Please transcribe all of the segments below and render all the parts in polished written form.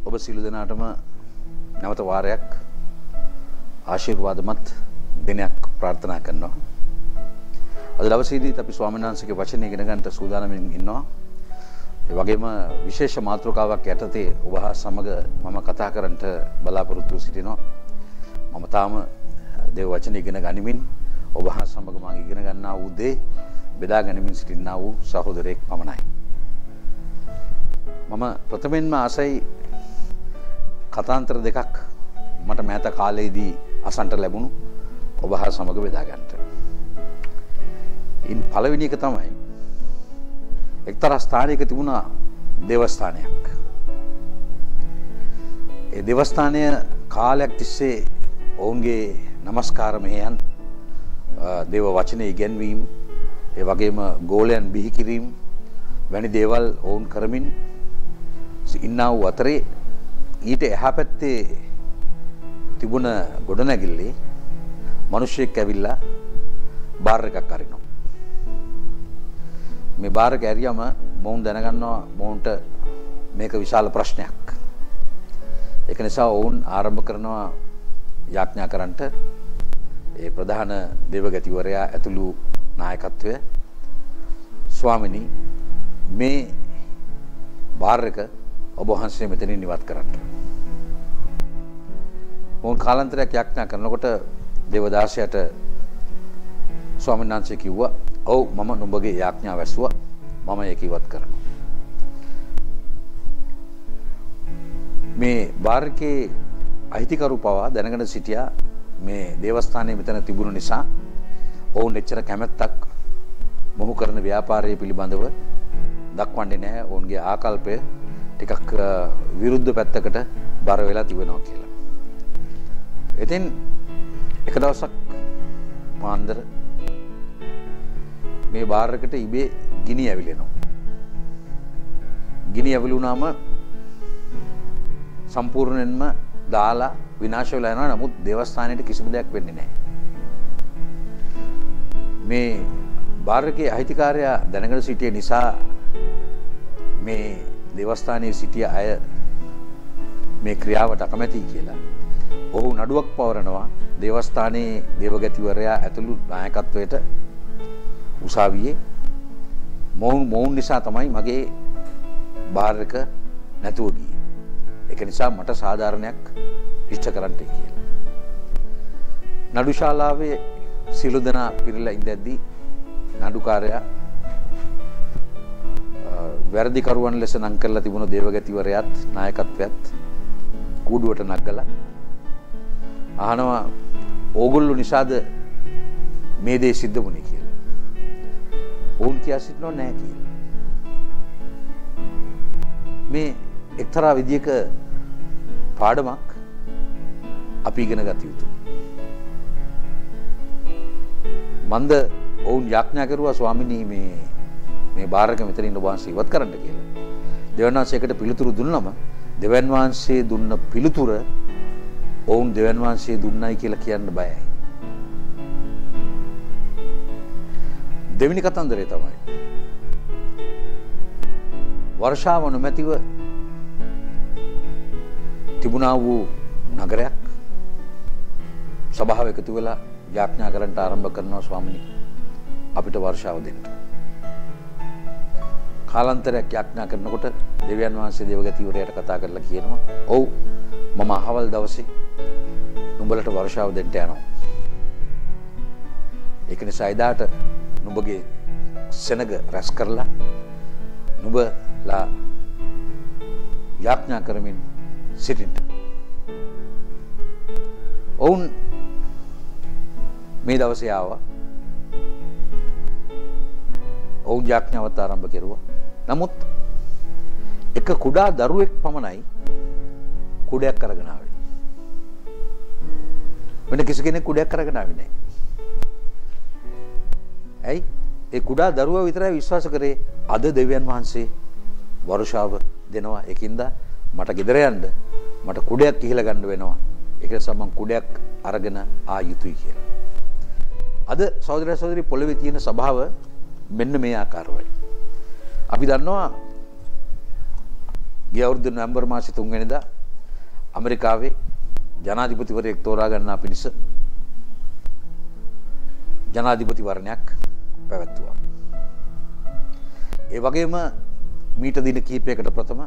ඔබ සියලු දෙනාටම නැවත වාරයක් ආශිර්වාදමත් දිනයක් ප්‍රාර්ථනා කරනවා. අද දවසේදීත් අපි ස්වාමීන් වහන්සේගේ වචනය ඉගෙන ගන්නට සූදානම්ින් ඉන්නවා. ඒ වගේම විශේෂ මාතෘකාවක් යටතේ ඔබ හා සමග මම කතා කරන්නට බලාපොරොත්තු සිටිනවා. මම තාම දේව වචනය ඉගෙන ගනිමින් ඔබ හා සමග මම ඉගෙන ගන්නා වූ දේ බෙදා ගනිමින් සිටිනා වූ සහෝදරයෙක් පමණයි. මම ප්‍රථමයෙන්ම ආසයි කතාන්තර දෙකක් මට මෑත කාලයේදී අසන්ට ලැබුණු ඔබ හා සමග බෙදා ගන්නට. ඉන් පළවෙනි එක තමයි එක්තරා ස්ථානයක තිබුණා දේවස්ථානයක්. ඒ දේවස්ථානය කාලයක් තිස්සේ ඔවුන්ගේ নমස්කාර මෙහෙයන් දේව වචනේ ඉගෙනවීම ඒ වගේම ගෝලයන් බිහි කිරීම වැනි දේවල් ඔවුන් කරමින් ඉන්නා වූ අතරේ ඊට එහා පැත්තේ තිබුණ ගොඩනැගිල්ලේ මිනිහෙක් ඇවිල්ලා බාර් එකක් අරිනවා. මේ බාර් එක ඇරියම මොවුන් දැනගන්නවා මොවුන්ට මේක විශාල ප්‍රශ්නයක්. ඒක නිසා ඔවුන් ආරම්භ කරනවා යාඥා කරන්නට ඒ ප්‍රධාන දේවගතිවරයා ඇතුළු නායකත්වය ස්වාමිනී මේ බාර් එක ඔබ වහන්සේ මෙතනින් ඉවත් කරන්න. මොවුන් කාලාන්තරයක් යාඥා කරනකොට දේවදාසයාට ස්වාමීන් වහන්සේ කිව්වා ඔව් මම නුඹගේ යාඥාව ඇසුවා මම ඒක ඉවත් කරනවා. මේ බාර් එකේ අයිතිකරු පවා දැනගෙන සිටියා මේ දේවස්ථානයේ මෙතන තිබුණු නිසා ඔවුන් එච්චර කැමැත්තක් මොහු කරන ව්‍යාපාරය පිළිබඳව දක්වන්නේ නැහැ. ඔවුන්ගේ ආකල්පය ටිකක් විරුද්ධ පැත්තකට බර වෙලා තිබෙනවා කියලා. ඉතින් එක දවසක් පාන්දර මේ බාර් එකට ඉබේ ගිනි ඇවිලෙනවා. ගිනි ඇවිලුණාම සම්පූර්ණයෙන්ම දාලා විනාශ වෙලා යනවා. නමුත් දේවස්ථානයේ කිසිම දෙයක් වෙන්නේ නැහැ. මේ බාර් එකේ අයිතිකාරයා දැනගෙන සිටිය නිසා මේ දේවස්ථානයේ සිටිය අය මේ ක්‍රියාවට අකමැති කියලා ඔහු නඩුවක් පවරනවා දේවස්ථානයේ දේවගතිවරයා ඇතුළු නායකත්වයට උසාවියේ. මොවුන් නිසා තමයි මගේ බාර් එක නැතුව ගියේ. ඒක නිසා මට සාධාරණයක් ඉෂ්ට කරන්න කියලා. නඩු ශාලාවේ සිළු දෙනා පිරලා ඉඳද්දී නඩුකාරයා වැරදිකරුවන් ලෙස නම් කරලා තිබුණු දේවගතිවරයාත් නායකත්වයත් කූඩුවට නගලා අහනවා ඕගොල්ලෝ නිසාද මේ දේ සිද්ධ වුණේ කියලා. ඔවුන් කියා සිටිනෝ නෑ කියලා. මේ එක්තරා විදියක පාඩමක් අපි ඉගෙන ගත යුතුයි. මන්ද ඔවුන් යාඥා කරුවා ස්වාමිනී මේ බාර් එක මෙතනින් ඔබ වහන්සේ ඉවත් කරන්න කියලා. දෙවන් වහන්සේකට පිළිතුරු දුන්නම දෙවන් වහන්සේ දුන්න පිළිතුර ඔවුන් දෙවන් වහන්සේ දුන්නයි කියලා කියන්න බයයි. දෙවෙනි කතන්දරය තමයි වර්ෂාව නොමැතිව තිබුණා වූ නගරයක් සභාව එකතු වෙලා යාඥා කරන්නට ආරම්භ කරනවා ස්වාමිනී අපිට වර්ෂාව දෙන්න. කාලාන්තරයක් යාඥා කරනකොට දෙවියන් වහන්සේ දේවගතිවරයාට කතා කරලා කියනවා ඔව් මම අහවල් දවසේ නුඹලට වර්ෂාව දෙන්න යනවා. ඒක නිසා එදාට නුඹගේ සෙනග රැස් කරලා නුඹලා යාඥා කරමින් සිටින්න. ඔවුන් මේ දවසේ ආවා. ඔවුන් යාඥාවත් ආරම්භ කෙරුවා. නමුත් එක කුඩා දරුවෙක් පමණයි කුඩයක් අරගෙන ආවේ. වෙන කිසි කෙනෙක් කුඩයක් අරගෙන ආවේ නැහැ. ඇයි? ඒ කුඩා දරුවා විතරයි විශ්වාස කරේ අද දෙවියන් වහන්සේ වර්ෂාව දෙනවා. ඒකින්ද මට ගෙදර යන්න මට කුඩයක් කිහිලා ගන්න වෙනවා. ඒක නිසා මම කුඩයක් අරගෙන ආ යුතුයි කියලා. අද සහෝදර සහෝදරි පොළවේ තියෙන ස්වභාව මෙන්න මේ ආකාරවයි. අපි දන්නවා ගිය අවුරුදු නොවැම්බර් මාසේ 3 වෙනිදා ඇමරිකාවේ ජනාධිපතිවරයෙක් තෝරා ගන්නා පිණිස ජනාධිපතිවරණයක් පැවැත්වුවා. ඒ වගේම මීට දින කිහිපයකට ප්‍රථම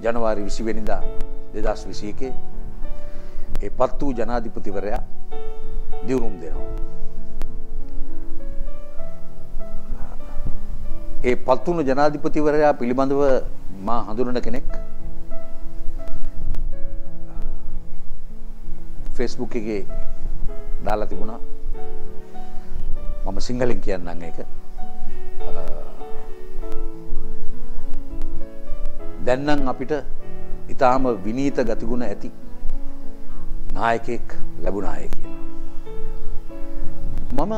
ජනවාරි 20 වෙනිදා 2021 ඒ පත් වූ ජනාධිපතිවරයා දියුණුම් දෙනවා. ඒ පත් වුණු ජනාධිපතිවරයා පිළිබඳව මා හඳුනන කෙනෙක් Facebook එකේ දාලා තිබුණා. මම සිංහලෙන් කියන්නම් ඒක. දැන් නම් අපිට ඊටාම විනීත ගතිගුණ ඇති නායකයෙක් ලැබුණාය කියලා. මම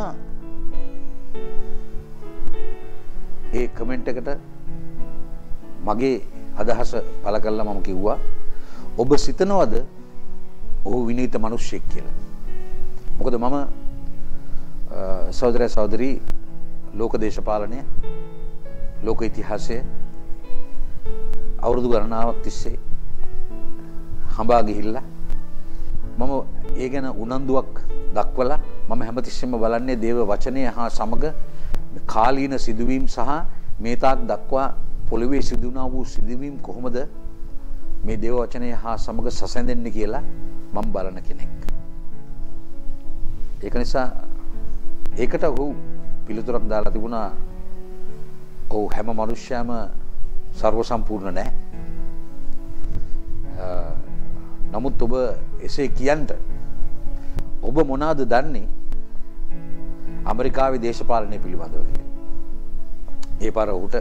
ඒ කමෙන්ට් එකට මගේ අදහස පළ කළා. මම කිව්වා ඔබ සිතනවද ඔහු විනීත මිනිසෙක් කියලා? මොකද මම සහෝදර සහෝදරි ලෝක දේශපාලනය ලෝක ඉතිහාසය අවුරුදු ගණනාවක් තිස්සේ හඹා ගිහිල්ලා මම ඒ ගැන උනන්දුවක් දක්වලා මම හැමතිස්සෙම බලන්නේ දේව වචනය හා සමග කාලීන සිදුවීම් සහ මේ තාක් දක්වා පොළවේ සිදුනා වූ සිදුවීම් කොහොමද මේ දේව වචනය හා සමග සැසඳෙන්නේ කියලා මම බලන කෙනෙක්. ඒක නිසා ඒකට ඔහු පිළිතුරක් දාලා තිබුණා. ඔව් හැම මිනිස්සයම සර්ව සම්පූර්ණ නැහැ. නමුත් ඔබ එසේ කියන්ට ඔබ මොනවාද දන්නේ ඇමරිකාවේ දේශපාලනය පිළිබඳව කියලා. ඒ පාර ඔහුට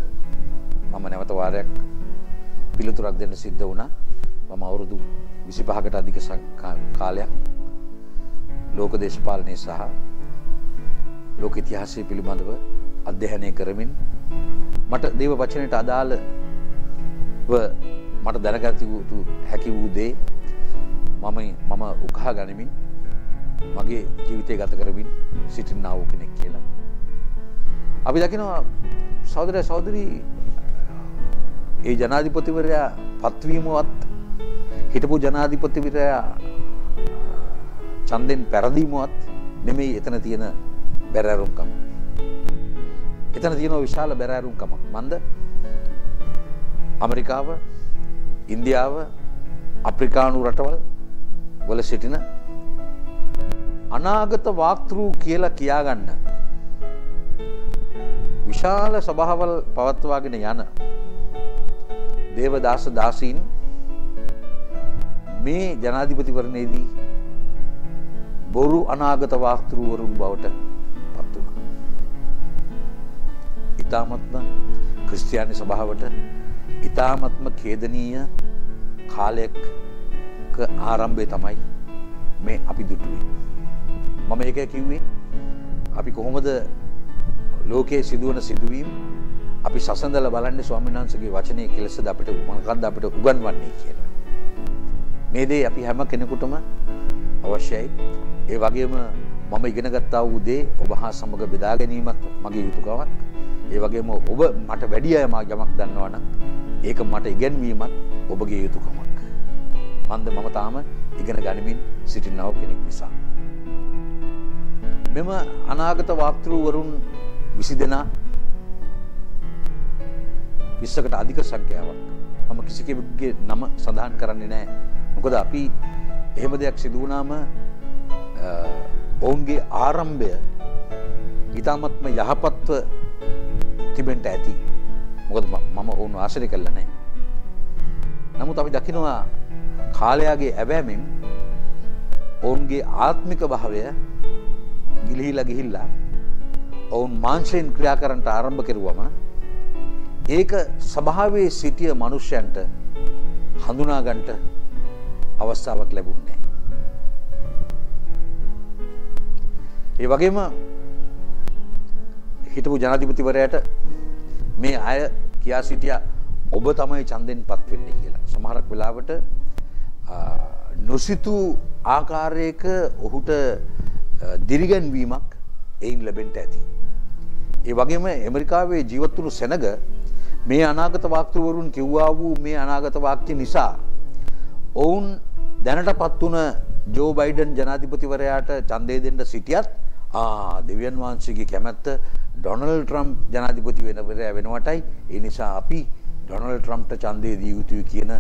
මම නැවත වාරයක් පිළිතුරක් දෙන්න සිද්ධ වුණා. මම අවුරුදු 25කට අධික කාලයක් ලෝක දේශපාලනය සහ ලෝක ඉතිහාසය පිළිබඳව අධ්‍යයනය කරමින් මට දේව වචනයට අදාළව මට දැනගත යුතු හැකි වූ දේ මම උකහා ගනිමින් මගේ ජීවිතය ගත කරමින් සිටිනා වූ කෙනෙක් කියලා. අපි දකිනවා සහෝදර සහෝදරි ඒ ජනාධිපතිවරයා පත්වීමවත් හිටපු ජනාධිපතිවරයා ඡන්දෙන් පෙරදීමවත් නෙමෙයි එතන තියෙන බැරෑරුම්කම. එතන තියෙන විශාල බැරෑරුම්කමක්. මන්ද ඇමරිකාව, ඉන්දියාව, අප්‍රිකානු රටවල් වල සිටින අනාගත වාක්තෘ කියලා කියාගන්න විශාල සභාවල් පවත්වාගෙන යන දේවදාස දාසීන් මේ ජනාධිපතිවරණයේදී බොරු අනාගත වාක්තෘවරුන් බවට පත් වුණා. ඊ타මත්ම ක්‍රිස්තියානි සභාවට ඊ타මත්ම ඛේදනීය කාලයක ආරම්භය තමයි මේ අපි දුටුවේ. මම ඒක කිව්වේ අපි කොහොමද ලෝකයේ සිදුවන සිදුවීම් අපි සසඳලා බලන්නේ ස්වාමීන් වහන්සේගේ වචනේ කෙලෙසද අපිට මොනකද්ද අපිට උගන්වන්නේ කියලා. මේ දේ අපි හැම කෙනෙකුටම අවශ්‍යයි. ඒ වගේම මම ඉගෙන ගත්තා වූ දේ ඔබ හා සමග බෙදා ගැනීමත් මගේ යුතුයකමක්. ඒ වගේම ඔබ මට වැඩි අය යමක් දන්නවා නම් ඒක මට ඉගෙනවීමත් ඔබගේ යුතුයකමක්. මම තාම ඉගෙන ගනිමින් සිටිනා කෙනෙක් නිසා. මෙම අනාගත වාක්තෘවරුන් 20 දෙනා 20කට අධික සංඛ්‍යාවක් මම කිසි කෙනෙකුගේ නම සඳහන් කරන්නේ නැහැ. මොකද අපි එහෙම දෙයක් සිදු වුණාම ඔවුන්ගේ ආරම්භය ඊටමත්ම යහපත්ව තිබෙන්න ඇති. මොකද මම ඔවුන් ආශ්‍රය කළා නැහැ. නමුත් අපි දකිනවා කාලයාගේ ඇවෑමෙන් ඔවුන්ගේ ආත්මික භාවය ගිලිහිලා ඔවුන් මාංශයෙන් ක්‍රියා කරන්නට ආරම්භ කරුවම ඒක සභාවේ සිටිය මිනිසයන්ට හඳුනා ගන්නට අවස්ථාවක් ලැබුණේ නැහැ. ඒ වගේම හිටපු ජනාධිපතිවරයාට මේ අය කියා සිටියා ඔබ තමයි ඡන්දෙන්පත් වෙන්නේ කියලා. සමහරක් වෙලාවට නොසිතූ ආකාරයක ඔහුට දිරිගැන්වීමක් එයින් ලැබෙන්න ඇති. ඒ වගේම ඇමරිකාවේ ජීවත් වුණු සෙනග මේ අනාගත වාක්තෘවරුන් කිව්වා වූ මේ අනාගත වාක්‍ය නිසා ඔවුන් දැනටපත් වුණ ජෝ බයිඩන් ජනාධිපතිවරයාට ඡන්දය දෙන්න සිටියත් දෙවියන් වහන්සේගේ කැමැත්ත ඩොනල්ඩ් ට්‍රම්ප් ජනාධිපති වෙනවටයි. ඒ නිසා අපි ඩොනල්ඩ් ට්‍රම්ප්ට ඡන්දය දිය යුතුයි කියන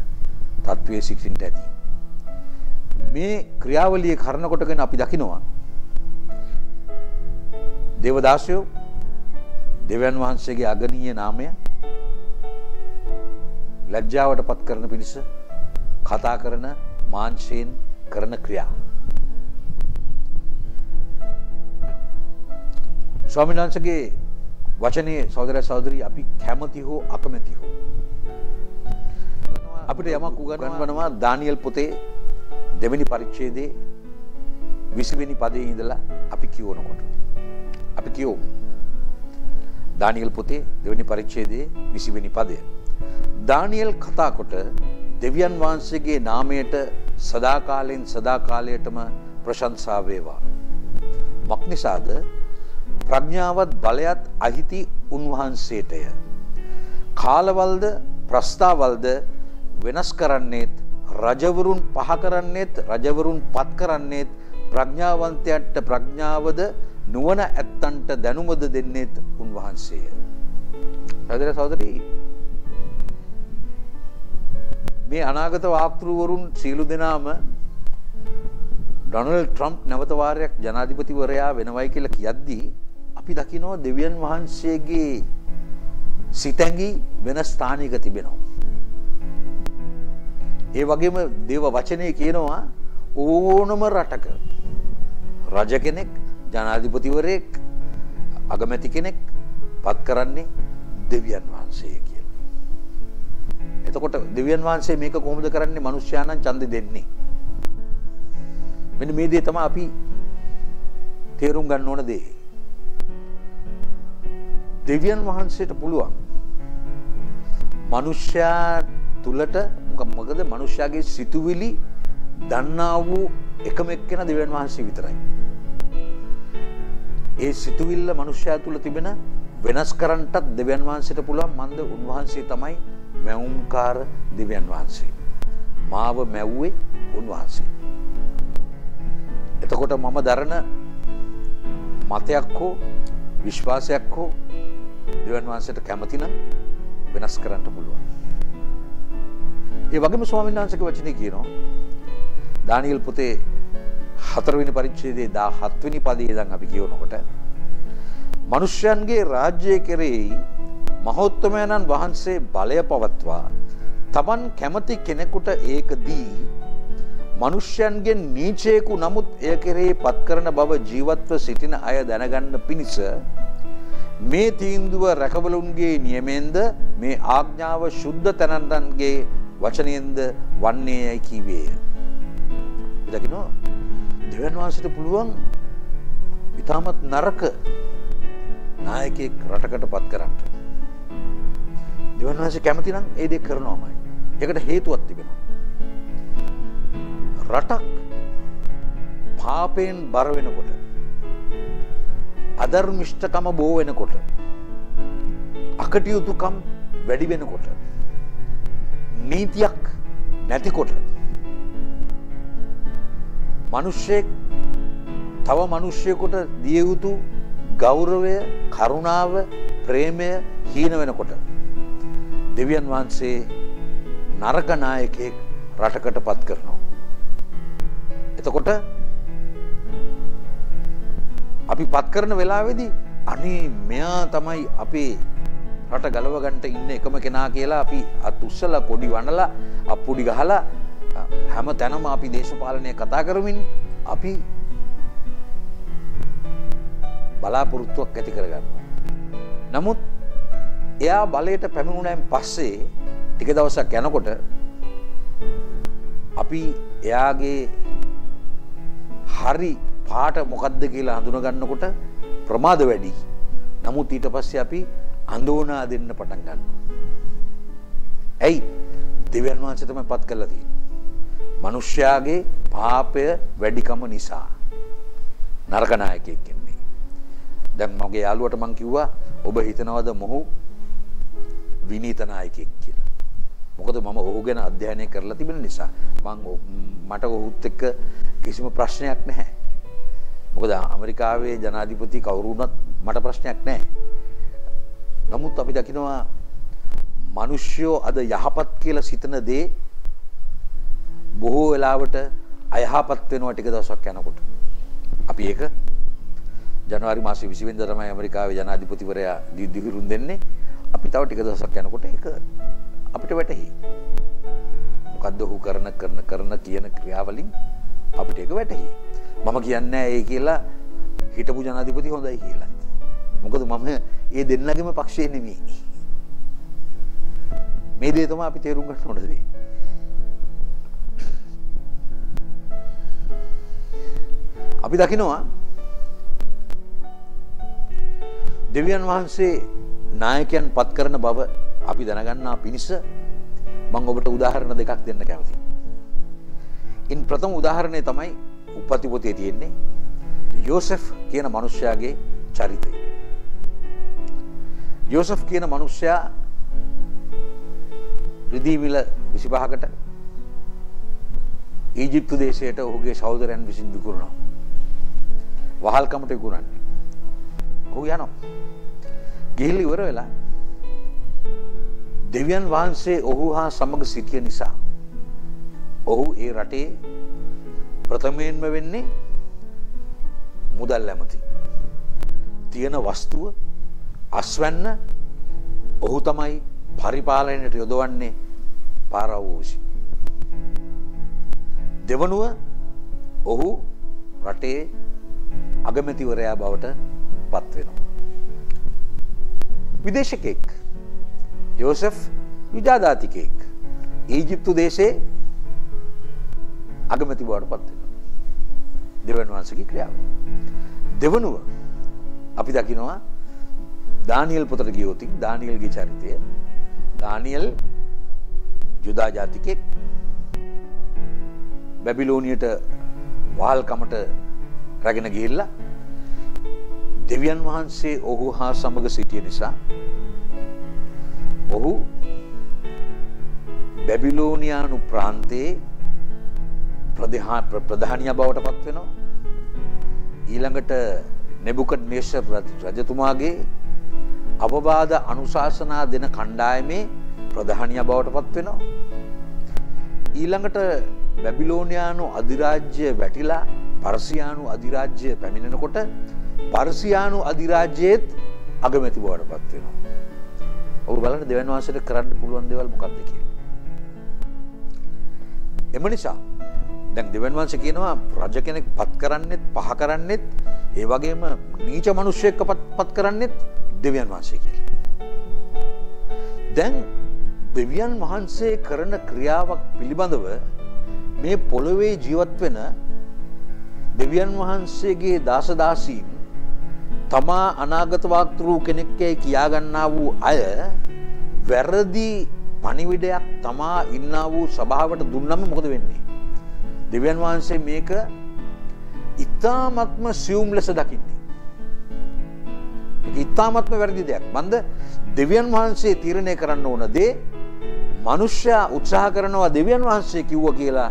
තත්වයේ සිටින්නට ඇති. මේ ක්‍රියාවලිය කරන කොටගෙන අපි දකිනවා දේවදාසයෝ දෙවියන් වහන්සේගේ අගනීය නාමය ලැජ්ජාවට පත් කරන පිණිස කතා කරන මාංශයෙන් කරන ක්‍රියා. ස්වාමීන් වහන්සේගේ වචනේ සහෝදර සහෝදරී අපි කැමති හෝ අකමැති හෝ අපිට යමක් උගන්වනවා දානියෙල් පොතේ 2 වෙනි පරිච්ඡේදයේ 20 වෙනි පදයේ ඉඳලා අපි කියවනකොට අපි කියවමු දානියෙල් පොතේ 2 වෙනි පරිච්ඡේදයේ 20 වෙනි පදය. දානියෙල් කතා කොට දෙවියන් වහන්සේගේ නාමයට සදාකාලෙන් සදාකාලයටම ප්‍රශංසා වේවා. මක්නිසාද ප්‍රඥාවත් බලයත් අහිති උන්වහන්සේටය. කාලවල්ද ප්‍රස්තාවල්ද වෙනස් කරන්නේත් රජවරුන් පහ කරන්නේත් රජවරුන් පත් කරන්නේත් ප්‍රඥාවන්තයන්ට ප්‍රඥාවද නුවණ ඇත්තන්ට දැනුමද දෙන්නේත් උන්වහන්සේය. සහෝදර සහෝදරී මේ අනාගත වාක්තෘවරුන් සීලු දෙනාම ඩොනල්ඩ් ට්‍රම්ප් නැවත වාරයක් ජනාධිපතිවරයා වෙනවයි කියලා කියද්දී අපි දකිනවා දෙවියන් වහන්සේගේ සිතැඟි වෙන ස්ථානයක තිබෙනවා. ඒ වගේම දේව වචනේ කියනවා ඕනම රටක රජ කෙනෙක් ජනාධිපතිවරයෙක් අගමැති කෙනෙක් පත් කරන්නේ දෙවියන් වහන්සේ කියලා. එතකොට දෙවියන් වහන්සේ මේක කොහොමද කරන්නේ? මිනිස්යානම් ඡන්දෙ දෙන්නේ. මෙන්න මේ දේ තමයි අපි තේරුම් ගන්න ඕන දේ. දෙවියන් වහන්සේට පුළුවන් මිනිස්යා තුලට මොකද මිනිස්යාගේ සිතුවිලි දන්නා වූ එකම එක්කෙනා දෙවියන් වහන්සේ විතරයි. ඒ සිතුවිල්ල මිනිස්යා තුල තිබෙන වෙනස් කරන්නටත් දෙවියන් වහන්සේට පුළුවන්. මන්ද උන්වහන්සේ තමයි මැවුම්කාර දෙවියන් වහන්සේ. මාව මැව්වේ උන්වහන්සේ. එතකොට මම දරන මතයක් හෝ විශ්වාසයක් හෝ දෙවියන් වහන්සේට කැමති නම් වෙනස් කරන්න පුළුවන්. ඒ වගේම ස්වාමීන් වහන්සේගේ වචනේ කියනවා දානියෙල් පොතේ 4 වෙනි පරිච්ඡේදයේ 17 වෙනි පදයේ ඉඳන් අපි කියවනකොට මනුෂ්‍යයන්ගේ රාජ්‍යය කෙරෙහි මහෞත්තමයන්න් වහන්සේ බලය පවත්වා තමන් කැමති කෙනෙකුට ඒක දී මනුෂ්‍යයන්ගෙන් නීචයෙකු නමුත් එය කෙරෙහි පත් කරන බව ජීවත්ව සිටින අය දැනගන්න පිණිස මේ තීන්දුව රැකවලුන්ගේ නියමෙන්ද මේ ආඥාව ශුද්ධ තැනන්තන්ගේ වචනයෙන්ද වන්නේ යයි කීවේය. දකින්නෝ දෙවියන් වහන්සේට පුළුවන් ඊටමත් නරක නායකයෙක් රටකට පත් කරන්න. දෙවියන් වහන්සේ කැමති නම් ඒ දේ කරනවාමයි. ඒකට හේතුවක් තිබෙනවා. රටක් පාපයෙන් බර වෙනකොට අධර්මිෂ්ඨකම බෝ වෙනකොට අකටයුතුකම් වැඩි වෙනකොට නීතියක් නැතිකොට මිනිස්සෙක් තව මිනිස්සෙකුට දිය යුතු ගෞරවය කරුණාව ප්‍රේමය හීන වෙනකොට දෙවියන් වහන්සේ නරක නායකයෙක් රටකට පත් කරනවා. එතකොට අපි පත් කරන වෙලාවේදී අනේ මෙයා තමයි අපේ රට ගලව ගන්නට ඉන්න එකම කෙනා කියලා අපි අත් උස්සලා කොඩි වනලා අප්පුඩි ගහලා හැම තැනම අපි දේශපාලනය කතා කරමින් අපි බලාපොරොත්තුවක් ඇති කරගන්නවා. නමුත් එයා බලයට පැමිණුණායින් පස්සේ ටික දවසක් යනකොට අපි එයාගේ හරි පාට මොකද්ද කියලා හඳුනා ගන්නකොට ප්‍රමාද වැඩි. නමුත් ඊට පස්සේ අපි අඳෝනා දෙන්න පටන් ගන්නවා. ඇයි? දෙවියන් වහන්සේ තමයි පත් කරලා තියෙන්නේ. මිනිස්යාගේ පාපය වැඩිකම නිසා නරක නායකයෙක් ඉන්නේ. දැන් මගේ යාළුවට මං කිව්වා ඔබ හිතනවද මොහු විනීත නායකයෙක් කියලා. මොකද මම ඔහු ගැන අධ්‍යයනය කරලා තිබෙන නිසා මට ඔහුත් එක්ක කිසිම ප්‍රශ්නයක් නැහැ. මොකද ඇමරිකාවේ ජනාධිපති කවුරු වුණත් මට ප්‍රශ්නයක් නැහැ. නමුත් අපි දකිනවා මිනිස්සුયો අද යහපත් කියලා සිතන දේ බොහෝ වෙලාවට අයහපත් වෙනවා ටික දවසක් යනකොට. අපි ඒක ජනවාරි මාසේ 20 වෙනිදා තමයි ඇමරිකාවේ ජනාධිපතිවරයා දිවිරුම් දෙන්නේ. අපි තව ටික දවසක් යනකොට ඒක අපිට වැටහි. මොකද්ද ඔහු කරන කියන ක්‍රියාවලින් අපිට ඒක වැටහි. මම කියන්නේ ඒ කියලා හිටපු ජනාධිපති හොඳයි කියලා. මොකද මම ඒ දෙන්නගේම පක්ෂයේ නෙමෙයි. මේ දේ තමයි අපි තේරුම් ගන්න ඕන දේ. අපි දකිනවා දෙවියන් වහන්සේ නායකයන් පත් කරන බව අපි දැනගන්නා පිණිස මම ඔබට උදාහරණ දෙකක් දෙන්න කැමතියි. ඉන් ප්‍රථම උදාහරණය තමයි උපති පොතේ තියෙන්නේ යෝසෙෆ් කියන මිනිසයාගේ චරිතය. යෝසෙෆ් කියන මිනිසයා රිදී මිල 25කට ඊජිප්තු දේශයට ඔහුගේ සහෝදරයන් විසින් විකුණනවා. වහල්කමට විකුණන්නේ. ඔහු යනවා. ගිහිල්ලා ඉවර වෙලා දෙවියන් වහන්සේ ඔහු හා සමග සිටිය නිසා ඔහු ඒ රටේ ප්‍රථමයෙන්ම වෙන්නේ මුදල් ඇමති. තියෙන වස්තුව අස්වැන්න ඔහු තමයි පරිපාලනයට යොදවන්නේ පාරාවෝසි. දෙවනුව ඔහු රටේ අගමැතිවරයා බවට පත් වෙනවා. විදේශිකෙක් යෝසෙෆ් විජාදාතිකෙක් ඊජිප්තු දේශයේ අගමැති බවට පත් වෙනවා. දෙවියන් වහන්සේගේ ක්‍රියාව. දෙවනුව අපි දකිනවා දානියෙල් පොතට ගියොත් දානියෙල්ගේ චරිතය. දානියෙල් යුදා ජාතිකෙක් බැබිලෝනියට වහල්කමට රැගෙන ගිහිල්ලා දෙවියන් වහන්සේ ඔහු හා සමග සිටිය නිසා ඔහු බැබිලෝනියානු ප්‍රාන්තයේ ප්‍රධානියා බවට පත් වෙනවා. ඊළඟට නෙබුකඩ්නේසර් රජතුමාගේ අවවාද අනුශාසනා දෙන කණ්ඩායමේ ප්‍රධානියා බවට පත් වෙනවා. ඊළඟට බැබිලෝනියානු අධිරාජ්‍ය වැටිලා පර්සියානු අධිරාජ්‍ය පැමිණෙනකොට පර්සියානු අධිරාජ්‍යයේත් අගමැති බවට පත් වෙනවා. ඔබ බලන්න දෙවියන් වහන්සේට කරන්න පුළුවන් දේවල් මොකක්ද කියලා. එම නිසා දැන් දෙවියන් වහන්සේ කියනවා රජ කෙනෙක් පත් කරන්නෙත් පහ කරන්නෙත් ඒ වගේම නීච මිනිස්සෙක් පත් කරන්නෙත් දෙවියන් වහන්සේ කියලා. දැන් දෙවියන් වහන්සේ කරන ක්‍රියාවක් පිළිබඳව මේ පොළොවේ ජීවත් වෙන දෙවියන් වහන්සේගේ දාසදාසීන් තමා අනාගත වාක්තෘ කෙනෙක්ගේ කියා ගන්නා වූ අය වැරදි පණිවිඩයක් තමා ඉන්නා වූ සභාවට දුන්නම මොකද වෙන්නේ? දෙවියන් වහන්සේ මේක ඉතාමත්ම සියුම් ලෙස දකින්නේ. ඒක ඉතාමත්ම වැරදි දෙයක්. මන්ද දෙවියන් වහන්සේ තීරණය කරන්න ඕන දේ මිනිස්සයා උත්සාහ කරනවා දෙවියන් වහන්සේ කිව්වා කියලා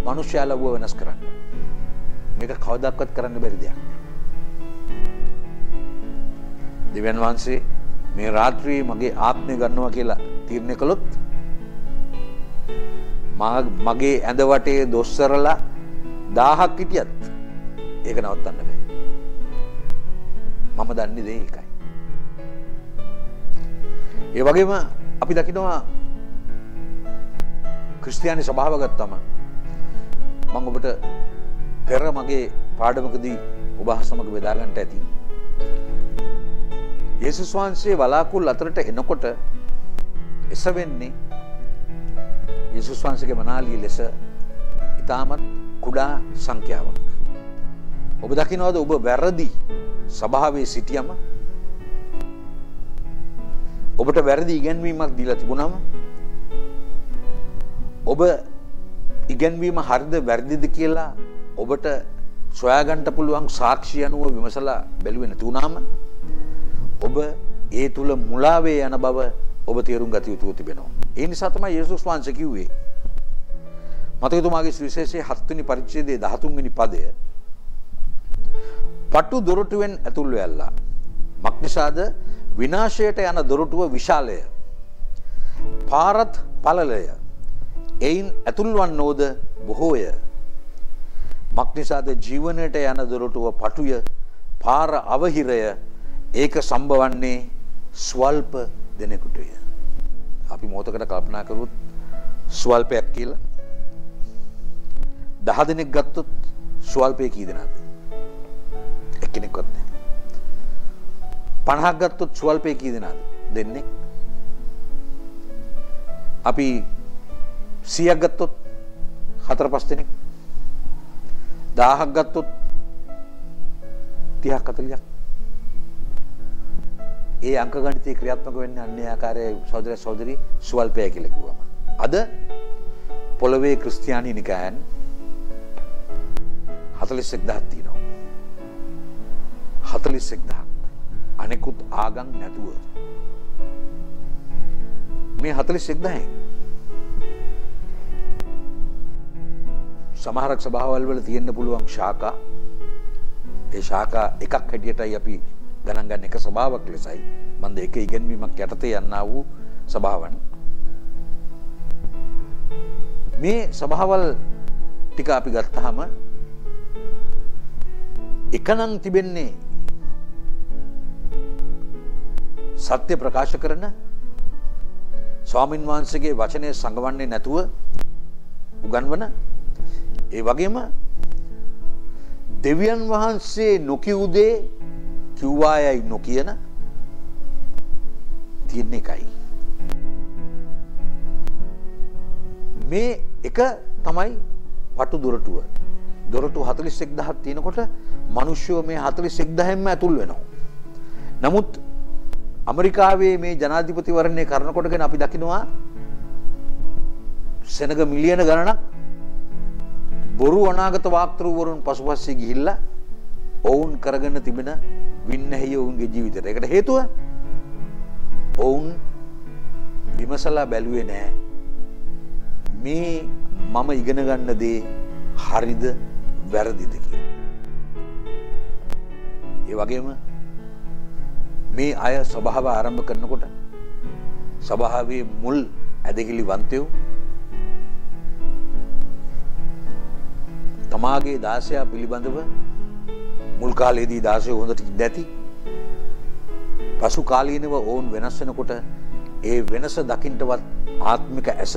මිනිස්සයා ලව්ව වෙනස් කරන්න. මේක කවදාවත් කරන්න බැරි දෙයක්. දෙවියන් වහන්සේ මේ රාත්‍රියේ මගේ ආත්මය ගන්නවා කියලා තීරණය කළොත් මගේ ඇඳ වටේ දොස්සරලා 1000ක් හිටියත් ඒක නවත්තන්න බෑ. මම දන්නේ දේ ඒකයි. ඒ වගේම අපි දකිනවා ක්‍රිස්තියානි සභාව ගත්තම මම ඔබට පෙර මගේ පාඩමකදී ඔබ සමග බෙදා ගන්නට ඇති. යේසුස් වහන්සේ වලාකුළු අතරට එනකොට එසවෙන්නේ යේසුස් වහන්සේගේ මනාලිය ලෙස ඊටමත් කුඩා සංඛ්‍යාවක්. ඔබ දකින්නවද ඔබ වැරදි සභාවේ සිටියම ඔබට වැරදි ඉගැන්වීමක් දීලා තිබුණාම ඔබ ඉගැන්වීම හරිද වැරදිද කියලා ඔබට සොයාගන්න පුළුවන් සාක්ෂි අනුව විමසලා බැලුවේ නැති වුණාම ඔබ ඒ තුල මුලාවේ යන බව ඔබ තේරුම් ගත යුතුව තිබෙනවා. ඒ නිසා තමයි යේසුස් වහන්සේ කිව්වේ මතකතුමාගේ සුවිශේෂයේ 7 වෙනි පරිච්ඡේදයේ 13 වෙනි පදය පටු දොරටුවෙන් ඇතුල් වෙයල්ලා මක්නිසාද විනාශයට යන දොරටුව විශාලය පාරත් පළලය එයින් ඇතුල් වන්නෝද බොහෝය මක්නිසාද ජීවනයට යන දොරටුව පටුය පාර අවහිරය ඒක සම්බවන්නේ ස්වල්ප දෙනෙකුටය. අපි මොහොතකට කල්පනා කරුවොත් ස්වල්පයක් කියලා 10 දෙනෙක් ගත්තොත් ස්වල්පේ කී දෙනාද? එක්කෙනෙක්වත් නැහැ. 50ක් ගත්තොත් ස්වල්පේ කී දෙනාද? දෙන්නේ. අපි 100ක් ගත්තොත් 4-5 දෙනෙක්. 1000ක් ගත්තොත් 30ක් 40ක්. ඒ අංක ගණිතයේ ක්‍රියාත්මක වෙන්නේ අන්නේ ආකාරයේ සහෝදර සහෝදරි ස්වල්පය කියලා කිව්වම. අද පොළවේ ක්‍රිස්තියානි නිකායන් 41000ක් තියෙනවා. 41000ක්. අනෙකුත් ආගම් නැතුව. මේ 41000න් සමහරක් සභාවල් වල තියෙන්න පුළුවන් ශාඛා. ඒ ශාඛා එකක් හැටියටයි අපි ගණන් ගන්න එක සභාවක් ලෙසයි. මන්ද එක ඉගෙනීමක් යටතේ යන්නා වූ සභාවන්. මේ සභාවල් ටික අපි ගත්තාම එකනම් තිබෙන්නේ සත්‍ය ප්‍රකාශ කරන ස්වාමින් වහන්සේගේ වචනය සංගවන්නේ නැතුව උගන්වන ඒ වගේම දෙවියන් වහන්සේ නොකියු දේ කිව්වායයි නොකියන තියෙන එකයි. මේ එක තමයි පටු දොරටුව. දොරටු 41000ක් තියෙනකොට මිනිස්සුયો මේ 41000න්ම ඇතුල් වෙනවා. නමුත් ඇමරිකාවේ මේ ජනාධිපතිවරණය කරනකොටගෙන අපි දකිනවා සෙනග මිලියන ගණනක් බොරු අනාගත වාක්තෘවරුන් පසුපස්සේ ගිහිල්ලා ඔවුන් කරගෙන තිබෙන වින්නැහිය ඔවුන්ගේ ජීවිතයට. ඒකට හේතුව ඔවුන් විමසලා බැලුවේ නැහැ. මේ මම ඉගෙන ගන්න දේ හරිද වැරදිද කියලා. ඒ වගේම මේ අය සභාව ආරම්භ කරනකොට සභාවේ මුල් ඇදහිලි වන්තයෝ තමාගේ දාසයා පිළිබඳව මුල් කාලයේදී දාසයෝ හොඳට ඉඳැති පසු කාලීනව ඔවුන් වෙනස් වෙනකොට ඒ වෙනස දකින්නවත් ආත්මික ඇස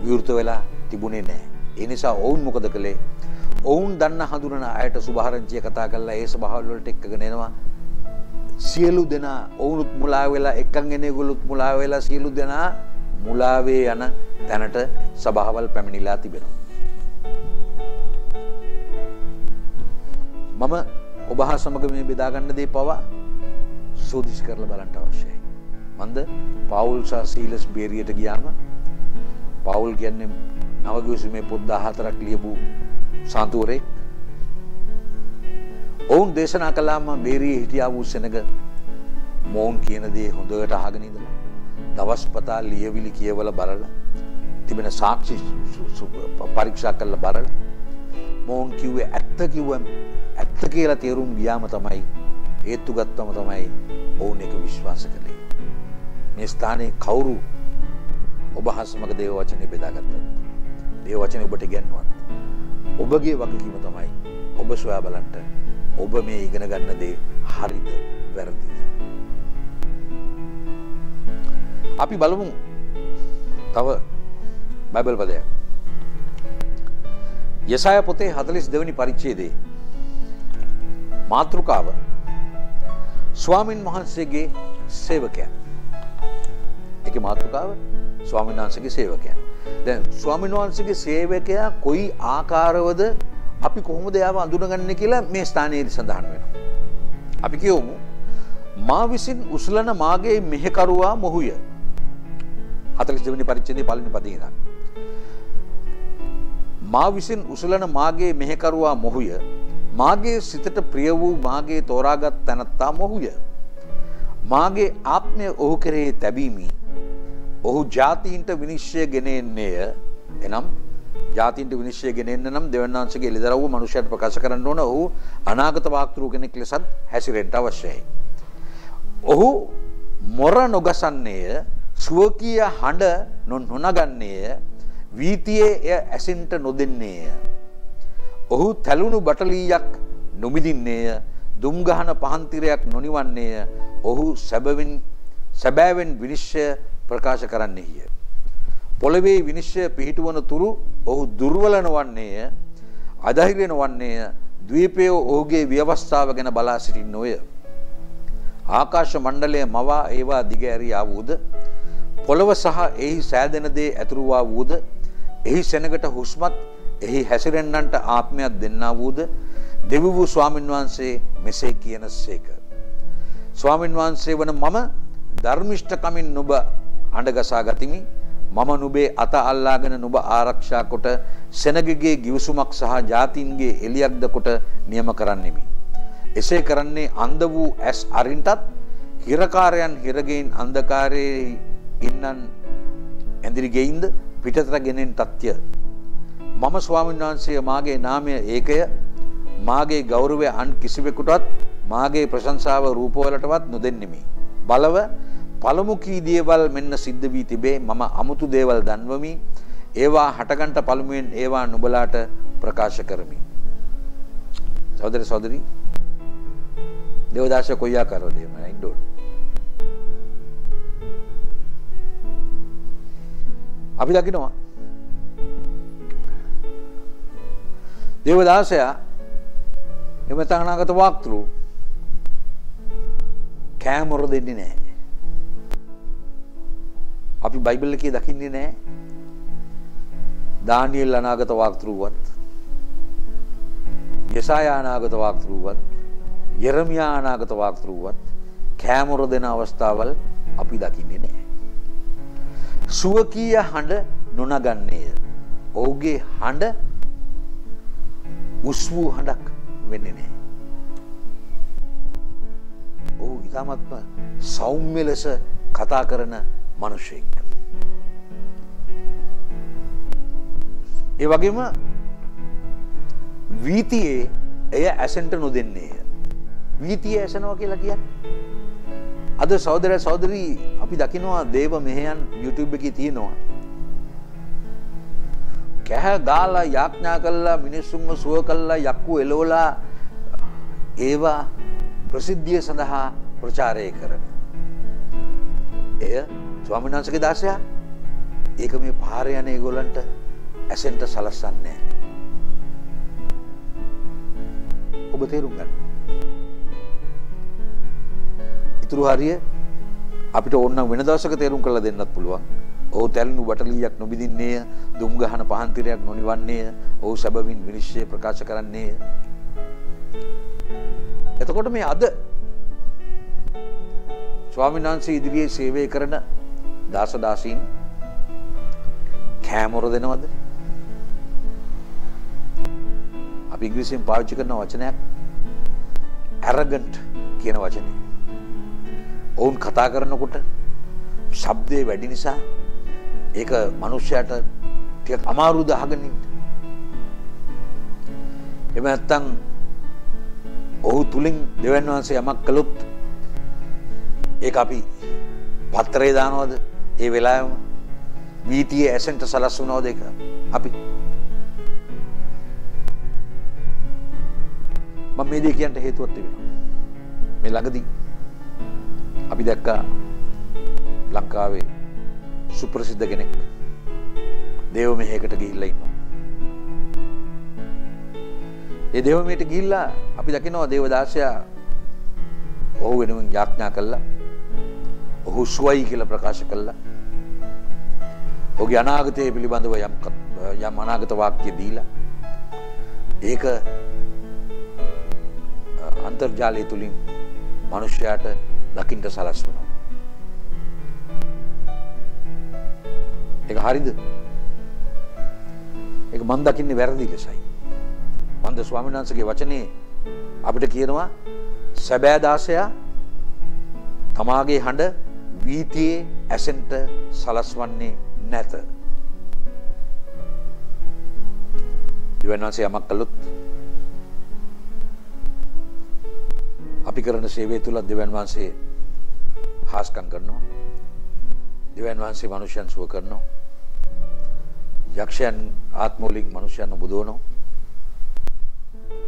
විවෘත වෙලා තිබුණේ නැහැ. ඒ නිසා ඔවුන් මොකද කළේ? ඔවුන් දන්න හඳුනන අයට සුභාරංචිය කතා කරලා ඒ සභාවල් වලට එක්කගෙන එනවා. සියලු දෙනා ඔවුනුත් මුලා වෙලා එක්කන් එන ඒගොල්ලොත් මුලා වෙලා සියලු දෙනා මුලාවේ යන තැනට සභාවල් පැමිණිලා තිබෙනවා. මම ඔබ හා සමග මේ බෙදා ගන්න දේ පවා සෝදිසි කරලා බලන්න අවශ්‍යයි. මන්ද පවුල් සහ සීලස් බේරියට ගියාම පවුල් කියන්නේ නවගිවිසුමේ පොත් 14ක් ලියපු සාන්තුවරෙක්. ඔවුන් දේශනා කළාම බේරියේ හිටියා වූ සෙනග මොවුන් කියන දේ හොඳට අහගෙන ඉඳලා දවස්පතා ලියවිලි කියවලා බලලා තිබෙන සාක්ෂි පරීක්ෂා කරලා බලලා මොවුන් කිව්වේ ඇත්ත කියලා තේරුම් ගියාම තමයි හේතු ගත්තම තමයි ඔවුන් ඒක විශ්වාස කළේ. මේ ස්ථානයේ කවුරු ඔබ හා සමග දේව වචනේ බෙදාගත්තත් දේව වචනේ ඔබට ඉගෙනුවත් ඔබගේ වගකීම තමයි ඔබ සොයා බලන්න ඔබ මේ ඉගෙන ගන්න දේ හරිද වැරදිද. අපි බලමු තව බයිබල් පදයක්. යෙසායා පොතේ 42 වෙනි පරිච්ඡේදයේ මාතෘකාව ස්වාමින් වහන්සේගේ සේවකයන්. ඒකේ මාතෘකාව ස්වාමීන් වහන්සේගේ සේවකයන්. දැන් ස්වාමීන් වහන්සේගේ සේවකයා කොයි ආකාරවද අපි කොහොමද යාව අඳුනගන්නේ කියලා මේ ස්ථානයේදී සඳහන් වෙනවා. අපි කියමු මා විසින් උසලන මාගේ මෙහෙකරුවා මොහුය. 42 වෙනි පරිච්ඡේදයේ පළවෙනි පදේ ඉඳන්. මා විසින් උසලන මාගේ මෙහෙකරුවා මොහුය. මාගේ සිතට ප්‍රිය වූ මාගේ තෝරාගත් තැනැත්තා මොහුය. මාගේ ආත්මය ඔහු කෙරෙහි තැබීමි. ඔහු ජාතීන්ට විනිශ්චය ගෙන එන්නේය. එනම් ජාතීන්ට විනිශ්චය ගෙන එන්න නම් දෙවියන් වහන්සේගේ එළිදරව්ව මනුෂ්‍යයට ප්‍රකාශ කරන්න ඕන. ඔහු අනාගත වාක්තෘ කෙනෙක් ලෙසත් හැසිරෙන්න අවශ්‍යයි. ඔහු මොර නොගසන්නේය, සුවකීය හඬ නොනගන්නේය, වීතියේ එය ඇසින්ට නොදෙන්නේය. ඔහු තැලුණු බටලීයක් නොමිදින්නේය, දුම් ගහන පහන් තිරයක් නොනිවන්නේය. ඔහු සැබෑවෙන් විනිශ්චය ප්‍රකාශ කරන්නේය. පොළවේ විනිශ්චය පිහිටුවන තුරු ඔහු දුර්වල නොවන්නේය, අධෛර්ය නොවන්නේය. ද්වීපය ඔහුගේ ව්‍යවස්ථාව ගැන බලා සිටින්නෝය. ආකාශ මණ්ඩලය මවා ඒවා දිග ඇරී ආවූද, පොළව සහ එහි සෑදෙන දේ ඇතුළු වා වූද, එහි සෙනගට හුස්මත් එහි හැසිරෙන්නන්ට ආත්මයක් දෙන්නා වූද, දෙවිවූ ස්වාමින් වහන්සේ මෙසේ කියනසේක. ස්වාමින් වහන්සේ වන මම ධර්මිෂ්ඨකමින් නුඹ අඬගසා ගතිමි. මම නුඹේ අත අල්ලාගෙන නුඹ ආරක්ෂා කොට සෙනගගේ ගිවිසුමක් සහ ජාතීන්ගේ එළියක්ද කොට නියම කරන්නෙමි. එසේ කරන්නේ අන්ධ වූ ඇස් අරින්ටත්, හිරකාරයන් හිරගෙයින් අන්ධකාරයේ ඉන්නන් ඇඳිරි ගෙයින්ද පිටතට ගෙනෙන්නටත්ය. මම ස්වාමීන් වහන්සේ මාගේ නාමය ඒකය, මාගේ ගෞරවය අන් කිසිවෙකුටවත්, මාගේ ප්‍රශංසාව රූපවලටවත් නොදෙන්නෙමි. බලව පළමු කී දේවල් මෙන්න සිද්ධ වී තිබේ. මම අමුතු දේවල් දන්වමි. ඒවා හටගන්ට පළමුවෙන් ඒවා නුඹලාට ප්‍රකාශ කරමි. සහෝදර සහෝදරි, देवदास कोई आकार दे मैं इंडोर අපි දකිනවා දේවදාසයා එම තහනාගත වාක්තෘ කැමර දෙන්නේ නැහැ. අපි බයිබල් එකේ දකින්නේ නැහැ දානියෙල් අනාගත වාක්තෘවත්, යෙසායා අනාගත වාක්තෘවත්, යෙරමියා අනාගත වාක්තෘවත් කැමර දෙන අවස්ථාවල් අපි දකින්නේ නැහැ. සුවකීය හඬ නොනගන්නේය. ඔහුගේ හඬ උස් වූ හඬක් වෙන්නේ නැහැ. ඔහු ඉතාමත්ම සෞම්‍ය ලෙස කතා කරන මිනිසෙක්. ඒ වගේම වීතියේ එය ඇසෙන්ට නොදෙන්නේය. වීතිය ඇසෙනවා කියලා කියන්නේ අද සහෝදර සහෝදරි අපි දකිනවා දේව මෙහෙයන් YouTube එකේ තියෙනවා. කැහ ගාලා යාඥා කළා, මිනිස්සුන්ව සුව කළා, යක්කු එලවලා ඒවා ප්‍රසිද්ධිය සඳහා ප්‍රචාරය කරන. එය ස්වාමීන් වහන්සේගේ දාසයා ඒක මේ පාරේ යන ඒගොල්ලන්ට ඇසෙන්ට සලස්සන්නේ නැහැ. ඔබ තේරුම් ගන්න. ඉතුරු හරිය අපිට ඕනනම් වෙන දවසක තේරුම් කරලා දෙන්නත් පුළුවන්. ඔහු තැලුණු බටලියක් නොබිදින්නේය, දුම් ගහන පහන් තිරයක් නොනිවන්නේය, ඔහු සැබවින් විනිශ්චය ප්‍රකාශ කරන්නේය. එතකොට මේ අද ස්වාමීන් වහන්සේ ඉදිරියේ සේවය කරන දාස දාසීන් කැමර දෙනවද? අපි ඉංග්‍රීසියෙන් පාවිච්චි කරන වචනයක් arrogant කියන වචනේ. ඔවුන් කතා කරනකොට ශබ්දේ වැඩි නිසා ඒක මනුෂ්‍යයාට ටිකක් අමාරුද අහගෙන ඉන්න. එහෙම නැත්නම් ඔහු තුලින් දෙවියන් වහන්සේ යමක් කළොත් ඒක අපි පත්‍රේ දානවද? ඒ වෙලාවෙම වීතියේ ඇසෙන්ට සලස්වනවද? ඒක අපි මම මේ දේ කියන්න හේතුවක් තිබෙනවා. මේ ළඟදී අපි දැක්කා ලංකාවේ සුප්‍රසිද්ධ කෙනෙක් දේව මෙහෙයකට ගිහිල්ලා ඉන්නවා. ඒ දේව මෙහෙයට ගිහිල්ලා අපි දකිනවා දේවදාසයා ඔහු වෙනුවෙන් යාඥා කළා. ඔහු සුවයි කියලා ප්‍රකාශ කළා. ඔහුගේ අනාගතය පිළිබඳව යම් අනාගත වාක්‍ය දීලා ඒක අන්තර්ජාලය තුලින් මිනිසයාට දකින්න සලස්වනවා. ඒක හරිද? ඒක මම දකින්නේ වැරදි ලෙසයි. මන්ද ස්වාමීන් වහන්සේගේ වචනේ අපිට කියනවා සැබෑ දාසයා තමාගේ හඬ වීතියේ ඇසෙන්ට සලස්වන්නේ නැත. දෙවියන් වහන්සේ යමක් කළොත් අපි කරන සේවය තුල දෙවියන් වහන්සේ හාස්කම් කරනවා. දෙවියන් වහන්සේ මනුෂ්‍යයන් සුව කරනවා. යක්ෂයන් ආත්මවලින් මනුෂ්‍යයන් බුදවනවා.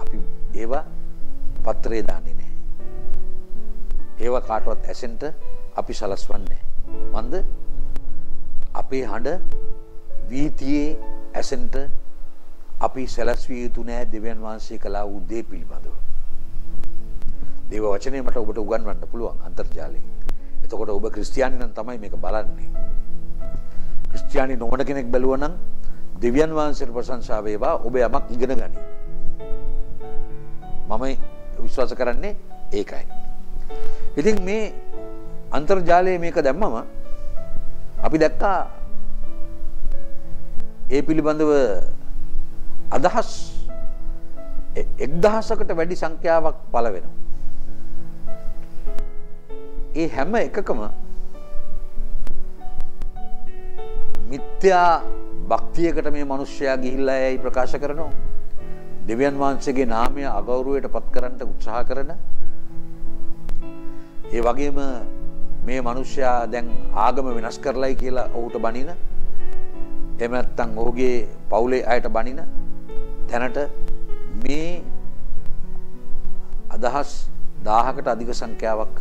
අපි ඒවා පත්‍රේ දාන්නේ නැහැ. ඒවා කාටවත් ඇසෙන්ට අපි සලස්වන්නේ නැහැ. මන්ද අපේ හඬ වීතියේ ඇසෙන්ට අපි සැලැස්විය යුතු නැහැ දෙවියන් වහන්සේ කළා වූ දේ පිළිබඳව. දේව වචනේ මට ඔබට උගන්වන්න පුළුවන් අන්තර්ජාලයෙන්. එතකොට ඔබ ක්‍රිස්තියානි නම් තමයි මේක බලන්නේ. ක්‍රිස්තියානි නොවන කෙනෙක් බැලුවා නම් දෙවියන් වහන්සේට ප්‍රශංසා වේවා ඔබ යමක් ඉගෙන ගනි. මම විශ්වාස කරන්නේ ඒකයි. ඉතින් මේ අන්තර්ජාලයේ මේක දැම්මම අපි දැක්කා ඒ පිළිබඳව අදහස් 1000කට වැඩි සංඛ්‍යාවක් පළ වෙනවා. ඒ හැම එකකම මිත්‍යා භක්තියකට මේ මිනිස්සයා ගිහිල්ලා යයි ප්‍රකාශ කරනවා. දෙවියන් වහන්සේගේ නාමය අගෞරවයට පත් කරන්න උත්සාහ කරන. ඒ වගේම මේ මිනිස්සයා දැන් ආගම වෙනස් කරලයි කියලා ඔහුට බනින. එහෙම නැත්නම් ඔහුගේ පවුලේ අයට බනින තැනට මේ අදහස් 1000කට අධික සංඛ්‍යාවක්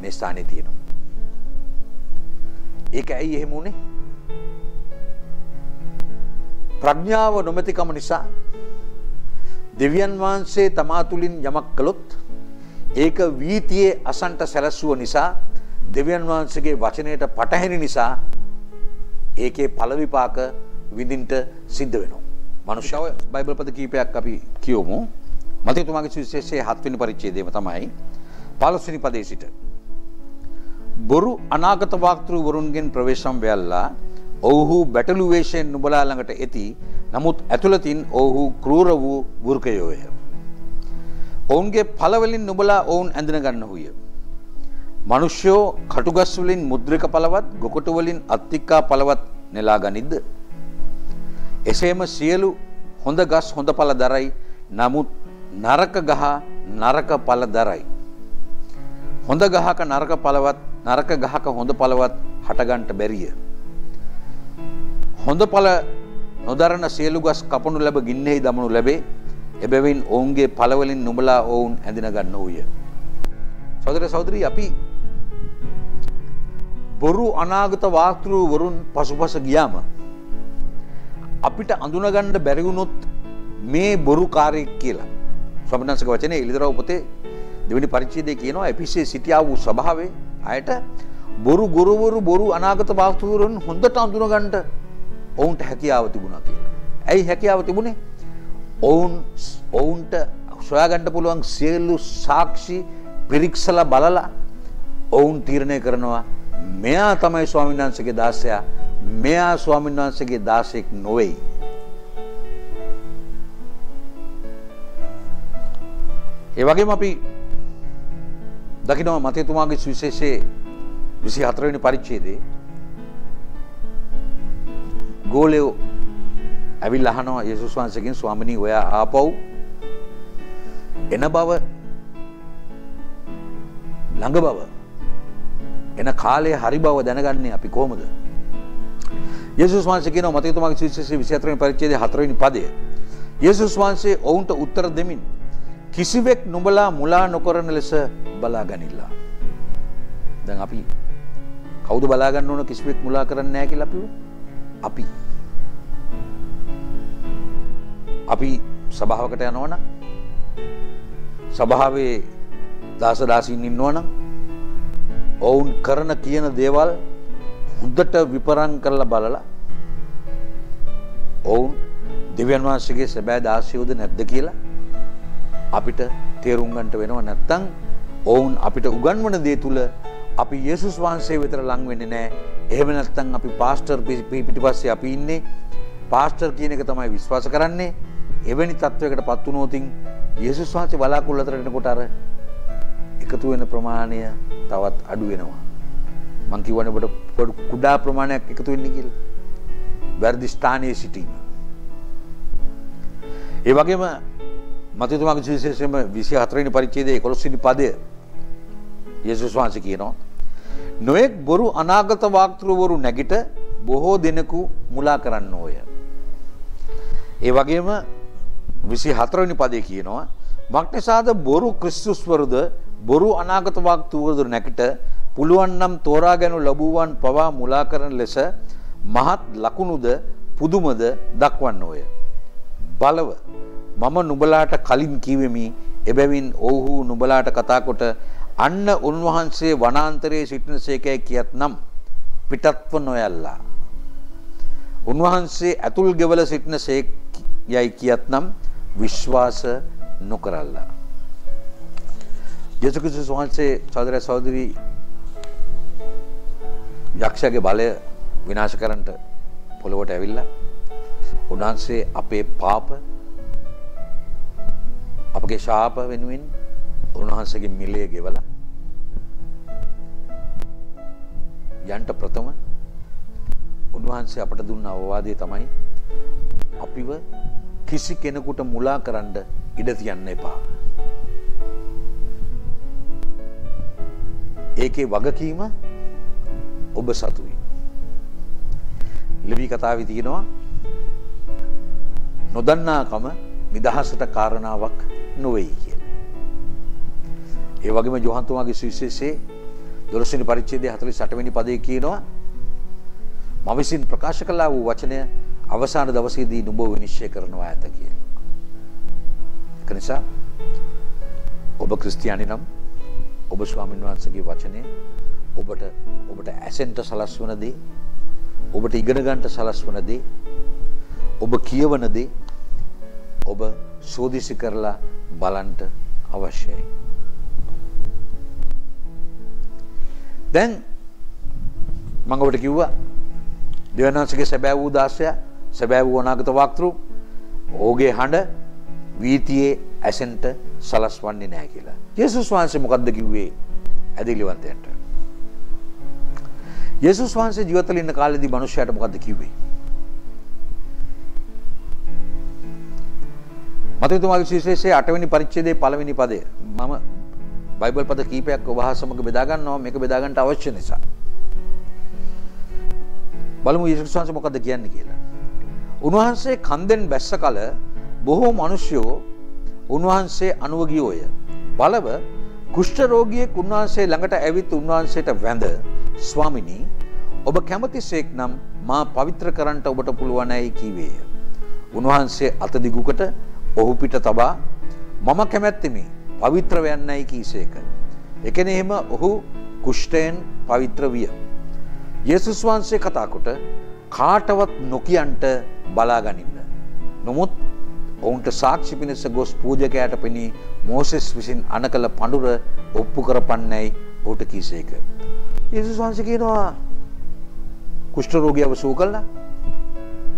මේ ස්ථානයේ තියෙනවා. ඒක ඇයි එහෙම උනේ? ප්‍රඥාව නොමැතිකම නිසා දෙවියන් වහන්සේ තමා තුලින් යමක් කළොත් ඒක වීතියේ අසන්ට සැලසුව නිසා දෙවියන් වහන්සේගේ වචනයට පටහැනි නිසා ඒකේ ඵල විපාක විඳින්න සිද්ධ වෙනවා. මනුෂ්‍යව බයිබල් පද කීපයක් අපි කියවමු. මතකතුමාගේ සුවිශේෂයේ 7 වෙනි පරිච්ඡේදයේම තමයි 15 වෙනි පදයේ සිට. බොරු අනාගත වාක්තෘ වරුන්ගෙන් ප්‍රවේශම් වෙල්ලා ඔව්හු බැටළු වේශයෙන් නුඹලා ළඟට එති. නමුත් ඇතුළතින් ඔව්හු ක්‍රූර වූ වෘකයෝය. ඔවුන්ගේ ඵල වලින් නුඹලා ඔවුන් ඇඳන ගන්නහුය. මිනිස්යෝ කටුගස් වලින් මුද්‍රික පළවත් ගොකොටු වලින් අත්තික්කා පළවත් නෙලා ගනිද්ද? එසේම සියලු හොඳ ගස් හොඳ ඵල දරයි. නමුත් නරක ගහ නරක ඵල දරයි. හොඳ ගහක නරක ඵලවත් නරක ගහක හොඳ ඵලවත් හටගන්ට බැරිය. හොඳ ඵල නොදරන සියලු ගස් කපනු ලැබ ගින්නෙහි දමනු ලැබේ. එබැවින් ඔවුන්ගේ ඵල වලින් නුඹලා ඔවුන් ඇඳින ගන්නෝය. සහෝදර සහෝදරී අපි බොරු අනාගත වාක්තෘ වරුන් පසුපස ගියාම අපිට අඳුන ගන්න බැරි වුණොත් මේ බොරු කාර්යයක් කියලා. ස්වාමීන් වචනේ එළිදරව් පොතේ දෙවෙනි පරිච්ඡේදයේ කියනවා එපිසේ සිටියා වූ ස්වභාවයේ අයට බොරු ගුරුවරු බොරු අනාගත වාක්තෘ වරුන් හොඳට අඳුන ගන්නට ඔවුන්ට හැකියාව තිබුණා කියලා. ඇයි හැකියාව තිබුණේ? ඔවුන්ට සොයා ගන්න පුළුවන් සියලු සාක්ෂි පිරික්සලා බලලා ඔවුන් තීරණය කරනවා මෙයා තමයි ස්වාමීන් වහන්සේගේ දාසයා, මෙයා ස්වාමීන් වහන්සේගේ දාසෙක් නොවේයි. ඒ වගේම අපි දකිනවා මතේතුමාගේ සුවිශේෂයේ 24 වෙනි පරිච්ඡේදයේ ගෝලෙෝ ඇවිල්ලා අහනවා යේසුස් වහන්සේගෙන් ස්වාමිනී ඔයා ආපහු එන බව ළඟ බව එන කාලයේ හරි බව දැනගන්නේ අපි කොහොමද? යේසුස් වහන්සේ කියනවා මතකතුමාගේ සුවිශේෂයේ 24 වෙනි පරිච්ඡේදයේ 4 වෙනි පදය. යේසුස් වහන්සේ ඔවුන්ට උත්තර දෙමින් කිසිවෙක් නුඹලා මුලා නොකරන ලෙස බලා ගනිලා. දැන් අපි කවුද බලා ගන්න ඕන කිසිවෙක් මුලා කරන්නේ නැහැ කියලා අපි අපි සභාවකට යනවනම් සභාවේ දාස දාසීන් ඉන්නවනම් ඔවුන් කරන කියන දේවල් හොඳට විපරම් කරලා බලලා ඔවුන් දෙවියන් වහන්සේගේ සැබෑ දාසියෝද නැද්ද කියලා අපිට තේරුම් ගන්නට වෙනවා. නැත්තම් ඔවුන් අපිට උගන්වන දේ තුල අපි යේසුස් වහන්සේ වෙතට ලං වෙන්නේ නැහැ. එහෙම නැත්තම් අපි පාස්ටර් පිටිපස්සේ අපි ඉන්නේ. පාස්ටර් කියන එක තමයි විශ්වාස කරන්නේ. එවැනි තත්වයකටපත් වුණොතින් යේසුස් වහන්සේ බලාකුළු අතර එනකොට අර එකතු වෙන ප්‍රමාණය තවත් අඩු වෙනවා. මං කිව්වනේ ඔබට කුඩා ප්‍රමාණයක් එකතු වෙන්න කියලා. වැරදි ස්ථානයේ සිටීම. ඒ වගේම මතතුමාගේ විශේෂයෙන්ම 24 වෙනි පරිච්ඡේදයේ 11 වෙනි පදය යේසුස් වහන්සේ කියනවා නොඑක් බොරු අනාගත වාක්තෘවරු නැගිට බොහෝ දෙනෙකු මුලා කරන්නෝය. ඒ වගේම 24 වෙනි පදයේ කියනවා මක්නිසාද බොරු ක්‍රිස්තුස්වරුද බොරු අනාගත වාක්තෘවරු නැගිට පුළුවන් නම් තෝරාගෙන ලැබුවන් පවා මුලා කරන ලෙස මහත් ලකුණුද පුදුමද දක්වන්නෝය. බලව මම නුඹලාට කලින් කිව්වෙමි එබැවින් ඔව්හු නුඹලාට කතා කොට අන්න උන්වහන්සේ වනාන්තරයේ සිටිනසේකයි කියත්නම් පිටත්ව නොයල්ලා. උන්වහන්සේ ඇතුල් ගෙවල සිටිනසේකයි කියත්නම් විශ්වාස නොකරල්ලා. යේසුස් ක්‍රිස්තුස් වහන්සේ සහෝදර සහෝදරි යක්ෂයාගේ බලය විනාශ කරන්නට පොළොවට ඇවිල්ලා උන්වහන්සේ අපේ පාප අපගේ ශාප වෙනුවෙන් උන්වහන්සේගේ මිලය ගෙවලා යන්ට ප්‍රථම උන්වහන්සේ අපට දුන්න අවවාදය තමයි අපිව කිසි කෙනෙකුට මුලා කරන්න ඉඩ තියන්න එපා. ඒකේ වගකීම ඔබ සතුයි. ලෙවි කතාවේ තියෙනවා නොදන්නාකම නිදහසට කාරණාවක් නොවේයි කියලා. ඒ වගේම යෝහන් තුමාගේ සුවිශේෂයේ 12 වෙනි පරිච්ඡේදයේ 48 වෙනි පදයේ කියනවා මම විසින් ප්‍රකාශ කළා වූ වචනය අවසාන දවසේදී නුඹ විනිශ්චය කරනවා ඇත කියලා. ඒක නිසා ඔබ ක්‍රිස්තියානි නම් ඔබ ස්වාමීන් වහන්සේගේ වචනය ඔබට ඇසෙන්ට සලස්වන දේ ඔබට ඉගෙන ගන්නට සලස්වන දේ ඔබ කියවන දේ ඔබ සෝදිසි කරලා බලන්න අවශ්‍යයි. දැන් මම ඔබට කිව්වා දෙවනාංශගේ සැබෑ වූ දාසය සැබෑ වූ අනාගත වක්තෘ ඕගේ හඬ වීතියේ ඇසෙන්ට සලස්වන්නේ නැහැ කියලා. යේසුස් වහන්සේ මොකද්ද කිව්වේ ඇදහිලිවන්තයන්ට? යේසුස් වහන්සේ ජීවිතවල ඉන්න කාලේදී මිනිස්සයාට මොකද්ද කිව්වේ? මතකතුමාගේ සුවිශේෂයේ 8 වෙනි පරිච්ඡේදයේ 1 වෙනි පදය. මම බයිබල් පද කීපයක් ඔබ හා සමග බෙදා ගන්නවා මේක බෙදා ගන්නට අවශ්‍ය නිසා. බලමු යේසුස් වහන්සේ මොකද්ද කියන්නේ කියලා. උන්වහන්සේ කන්දෙන් බැස්ස කල බොහෝ මිනිස්සු උන්වහන්සේ අනුව ගියෝය. බලව කුෂ්ඨ රෝගියෙක් උන්වහන්සේ ළඟට ඇවිත් උන්වහන්සේට වැඳ ස්වාමිනී ඔබ කැමතිසේක් නම් මා පවිත්‍ර කරන්නට ඔබට පුළුවන්යි කීවේය. උන්වහන්සේ අත දිගුකට ඔහු පිට තබා මම කැමැත්තෙමි පවිත්‍ර වෙන්නයි කීසේක. එකනේ එහෙම ඔහු කුෂ්ඨයෙන් පවිත්‍ර විය. යේසුස් වහන්සේ කතා කොට කාටවත් නොකියන්ට බලා ගනින්න. නමුත් ඔවුන්ට සාක්ෂි පිණිස ගොස් පූජකයාට පෙනී මෝසෙස් විසින් අනකල පඬුර ඔප්පු කරපන්නයි ඔහුට කීසේක. යේසුස් වහන්සේ කියනවා කුෂ්ඨ රෝගියව සුව කළා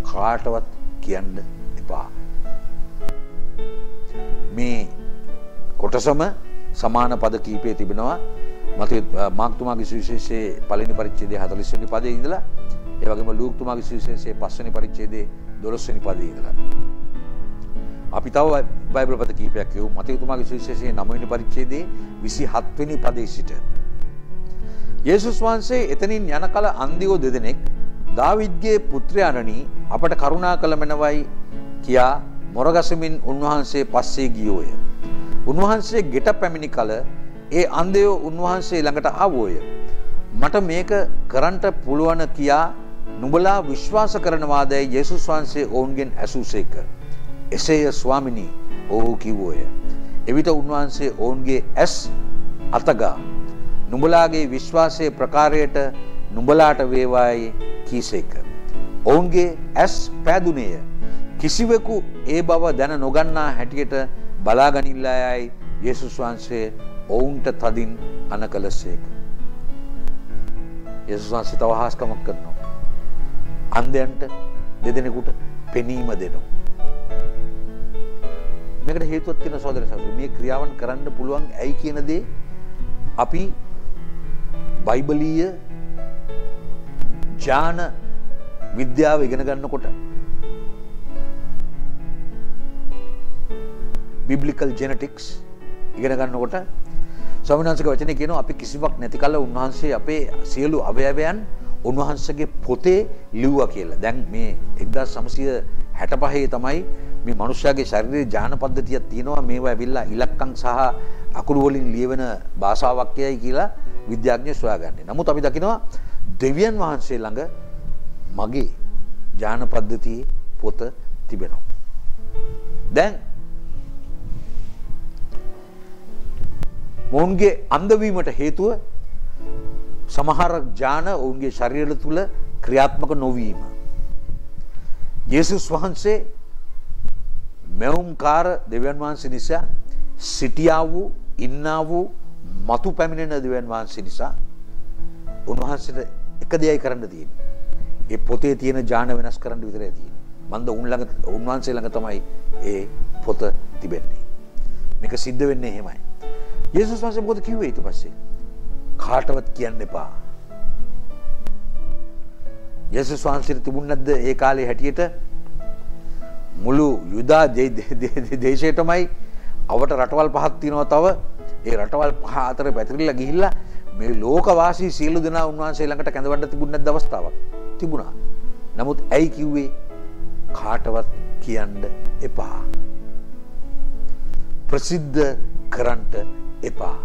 කාටවත් කියන්න එපා. මේ කොටසම සමාන පද කීපේ තිබෙනවා. මාර්ක් තුමාගේ සුවිශේෂයේ 1 වෙනි පරිච්ඡේදයේ 40 වෙනි පදයේ ඉඳලා ඒ වගේම ලූක් තුමාගේ සුවිශේෂයේ 5 වෙනි පරිච්ඡේදයේ 12 වෙනි පදයේ ඉඳලා අපි තව බයිබල් පද කීපයක් කියමු. මතක තුමාගේ සුවිශේෂයේ 9 වෙනි පරිච්ඡේදයේ 27 වෙනි පදයේ සිට යේසුස් වහන්සේ එතනින් යන කල අන්දියෝ දෙදෙනෙක් දාවිද්ගේ පුත්‍රයාණනි අපට කරුණා කළ මැනවයි කියා මොරගසමින් උන්වහන්සේ පස්සේ ගියෝය. උන්වහන්සේ ගෙට පැමිණි කල ඒ අන්දයෝ උන්වහන්සේ ළඟට ආවෝය. මට මේක කරන්නට පුළුවන් කියා නුඹලා විශ්වාස කරනවාදයි යේසුස් වහන්සේ ඔවුන්ගෙන් ඇසූසේක. එසේය ස්වාමිනී ඔහු කිව්වෝය. එවිට උන්වහන්සේ ඔවුන්ගේ ඇස් අතගා නුඹලාගේ විශ්වාසයේ ප්‍රකාරයට නුඹලාට වේවායි කීසේක. ඔවුන්ගේ ඇස් පෑදුනේය. කිසිවෙකු ඒ බව දැන නොගන්නා හැටියට බලා ගනිල්ලායයි යේසුස් වහන්සේ ඔවුන්ට තදින් අනකලසේක. යේසුස් වහන්සේ තව හාස්කමක් කරනවා. අන්ධයන්ට දෙදෙනෙකුට පෙනීම දෙනවා. මේකට හේතුවක් තියෙන සහෝදර සහෝදරි මේ ක්‍රියාවන් කරන්න පුළුවන් ඇයි කියන දේ අපි බයිබලීය ඥාන විද්‍යාව ඉගෙන ගන්නකොට biblical genetics ඉගෙන ගන්නකොට ස්වාමීන් වහන්සේගේ වචනේ කියනවා අපි කිසිවක් නැති කල උන්වහන්සේ අපේ සියලු අවයවයන් උන්වහන්සේගේ පොතේ ලිව්වා කියලා. දැන් මේ 1965 තමයි මේ මනුෂ්‍යයාගේ ශරීරයේ ඥාන පද්ධතියක් තියෙනවා. මේවා ඇවිල්ලා ඉලක්කම් සහ අකුරු වලින් ලියවෙන භාෂාවක් කියයි කියලා විද්‍යාඥයෝ සොයාගන්නේ. නමුත් අපි දකිනවා දෙවියන් වහන්සේ ළඟ මගේ ඥාන පද්ධතියේ පොත තිබෙනවා. දැන් මොවුන්ගේ අන්ධවීමට හේතුව සමහර ඥාන ඔවුන්ගේ ශරීර තුල ක්‍රියාත්මක නොවීම. යේසුස් වහන්සේ මෙවුම්කාර දෙවියන් වහන්සේ නිසා සිටියා වූ ඉන්නා වූ මතු පැමිණෙන දෙවියන් වහන්සේ නිසා උන්වහන්සේට එක දෙයයි කරන්න තියෙන්නේ. ඒ පොතේ තියෙන ඥාන වෙනස් කරන්න විතරයි තියෙන්නේ. මන්ද උන්වහන්සේ ළඟ තමයි ඒ පොත තිබෙන්නේ. මේක සිද්ධ වෙන්නේ එහෙමයි. යේසුස් වහන්සේ මොකද කිව්වේ ඊට පස්සේ? කාටවත් කියන්න එපා. යේසුස් වහන්සේට තිබුණ නැද්ද ඒ කාලේ හැටියට මුළු යුදා දේශයටමයි අවට රටවල් පහක් තියෙනවා තව. ඒ රටවල් පහ අතර පැතිරිලා ගිහිල්ලා මේ ලෝකවාසී සියලු දෙනා උන්වහන්සේ ළඟට කැඳවන්න තිබුණ නැද්ද අවස්ථාවක්? තිබුණා. නමුත් ඇයි කිව්වේ? කාටවත් කියන්න එපා. ප්‍රසිද්ධ කරන්න එපා.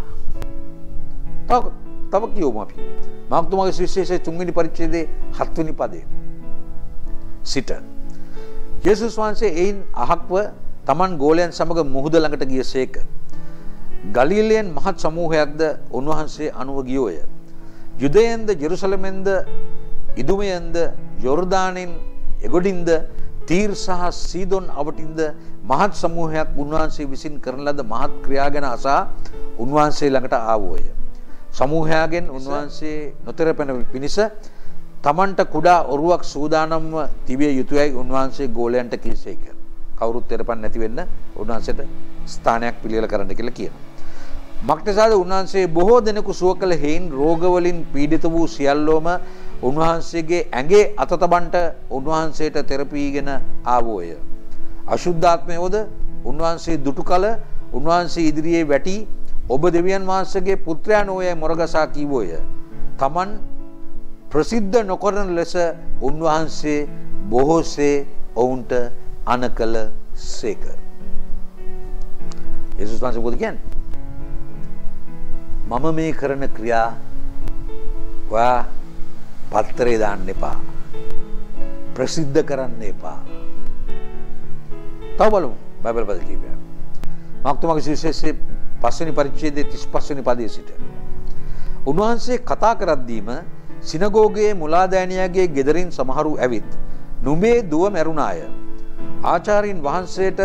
තව කියවමු අපි. මාර්ක්තුමාගේ සුවිශේෂයේ 3 වෙනි පරිච්ඡේදයේ 7 වෙනි පදයේ සිට යේසුස් වහන්සේ එයින් අහක්ව තමන් ගෝලයන් සමග මුහුද ළඟට ගියසේක. ගලිලයන් මහත් සමූහයක්ද උන්වහන්සේ අනුව ගියෝය. යුදයෙන්ද ජෙරුසලමෙන්ද ඉදුමයෙන්ද යොර්දානෙන් එගොඩින්ද තීර් සහ සීදොන් අවටින්ද මහත් සමූහයක් උන්වහන්සේ විසින් කරන ලද මහත් ක්‍රියා ගැන අසා උන්වහන්සේ ළඟට ආවෝය. සමූහයාගෙන් උන්වහන්සේ නොතෙරපෙන පිණිස තමන්ට කුඩා ඔරුවක් සූදානම්ව තිබිය යුතුයයි උන්වහන්සේ ගෝලයන්ට කීසේක. කවුරුත් තෙරපන් නැති වෙන්න උන්වහන්සේට ස්ථානයක් පිළියෙල කරන්න කියලා කියනවා. මක්නිසාද උන්වහන්සේ බොහෝ දෙනෙකු සුව කළ හේයින් රෝගවලින් පීඩිත වූ සියල්ලෝම උන්වහන්සේගේ ඇඟේ අත තබන්නට උන්වහන්සේට තෙරපීගෙන ආවෝය. අශුද්ධාත්මයෝද උන්වහන්සේ දුටු කල උන්වහන්සේ ඉදිරියේ වැටි ඔබ දෙවියන් වහන්සේගේ පුත්‍රයා නොවේ මොරගසා කීවෝය. තමන් ප්‍රසිද්ධ නොකරන ලෙස උන්වහන්සේ බොහෝසේ ඔවුන්ට අනකල සේක. යේසුස් වහන්සේ මොකද කියන්නේ? මම මේ කරන ක්‍රියා ඔයා පත්තරේ දාන්න එපා. ප්‍රසිද්ධ කරන්න එපා. තව බලමු බයිබල් පද කිහිපයක්. මාර්ක්තුමාගේ සුවිශේෂයේ 5 වෙනි පරිච්ඡේදයේ 35 වෙනි පදයේ සිට උන්වහන්සේ කතා කරද්දීම සිනගෝගයේ මුලාදෑනියාගේ ගෙදරින් සමහරු ඇවිත් නුඹේ දුව මැරුණාය. ආචාර්යින් වහන්සේට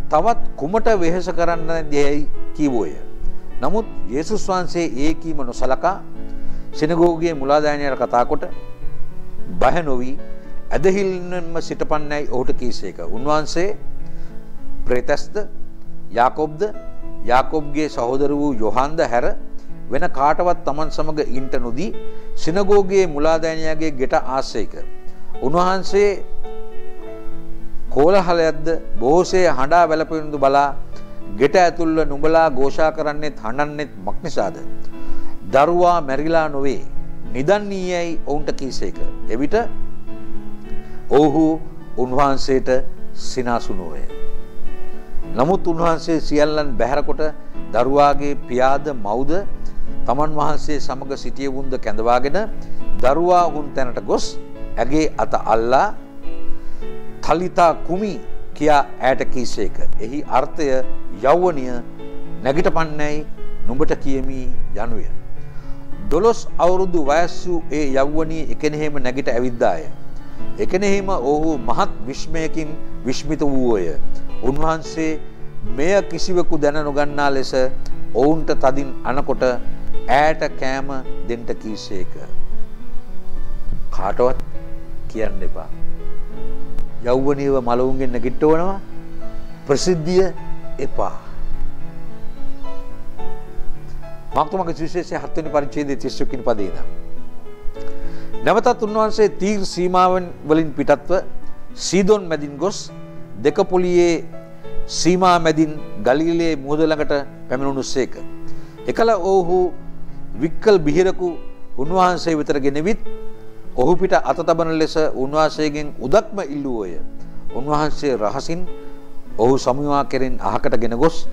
තවත් කුමට වෙහෙස කරන්න දෙයයි කීවෝය. නමුත් යේසුස් වහන්සේ ඒ කීම නොසලකා සිනගෝගයේ මුලාදෑනියාට කතා කොට බය නොවි ඇදහිල්ලෙන්ම සිටපන්නයි ඔහුට කීසේක. උන්වහන්සේ ප්‍රේතස්ද යාකොබ්ද යාකොබ්ගේ සහෝදර වූ යොහන්ද හැර වෙන කාටවත් තමන් සමග ඉන්ට නොදී සිනගෝගයේ මුලාදෑනියාගේ ගෙට ආසේක. උන්වහන්සේ කෝලහලයක්ද බොහෝසේ හඬා වැළපෙනුදු බලා ගෙට ඇතුල්ව නුඹලා ഘോഷා කරන්නෙත් හඬන්නෙත් මක්නිසාද? දරුවා මැරිලා නොවේ නිදන්නීයයි ඔවුන්ට කීසේක. එවිට ඔව්හු උන්වහන්සේට සිනාසුනෝය. නමුත් උන්වහන්සේ සියල්ලන් බැහැරකොට දරුවාගේ පියාද මව්ද තමන් වහන්සේ සමග සිටියවුන්ද කැඳවාගෙන දරුවා වුන් තැනට ගොස් ඇගේ අත අල්ලා තලිතා කුමි කියා ඈට කීසේක. එහි අර්ථය යෞවනිය නැගිටපන්නයි නුඹට කියමි යනුය. 12 අවුරුදු වයස් වූ ඒ යෞවනිය එකෙනෙහිම නැගිට ඇවිද්දාය. එකෙනෙහිම ඔහු මහත් විස්මයකින් විස්මිත වූවෝය. උන්වහන්සේ මෙය කිසිවෙකු දැන නොගන්නා ලෙස ඔවුන්ට තදින් අනකොට ඈට කෑම දෙන්න කීසේක. කාටවත් කියන්න එපා. යෞවනීව මලවුන්ගෙන් නැගිටවනවා ප්‍රසිද්ධිය එපා. මාර්ක්තුමාගේ සුවිශේෂයේ 7 වෙනි පරිච්ඡේදයේ 31 වෙනි පදේ ඉඳන් නැවතත් උන්වහන්සේ තීර් සීමාවන් වලින් පිටත්ව සීදොන් මැදින් ගොස් දෙකපොලියේ සීමා මැදින් ගලිලේ මුහුද ළඟට පැමිණුණුසේක. එකල ඔහු වික්කල් බිහිරකු උන්වහන්සේ වෙතට ගෙනවිත් ඔහු පිට අත තබන ලෙස උන්වහන්සේගෙන් උදක්ම ඉල්ලුවෝය. උන්වහන්සේ රහසින් ඔහු සමුවා කෙරෙන් අහකට ගෙන ගොස්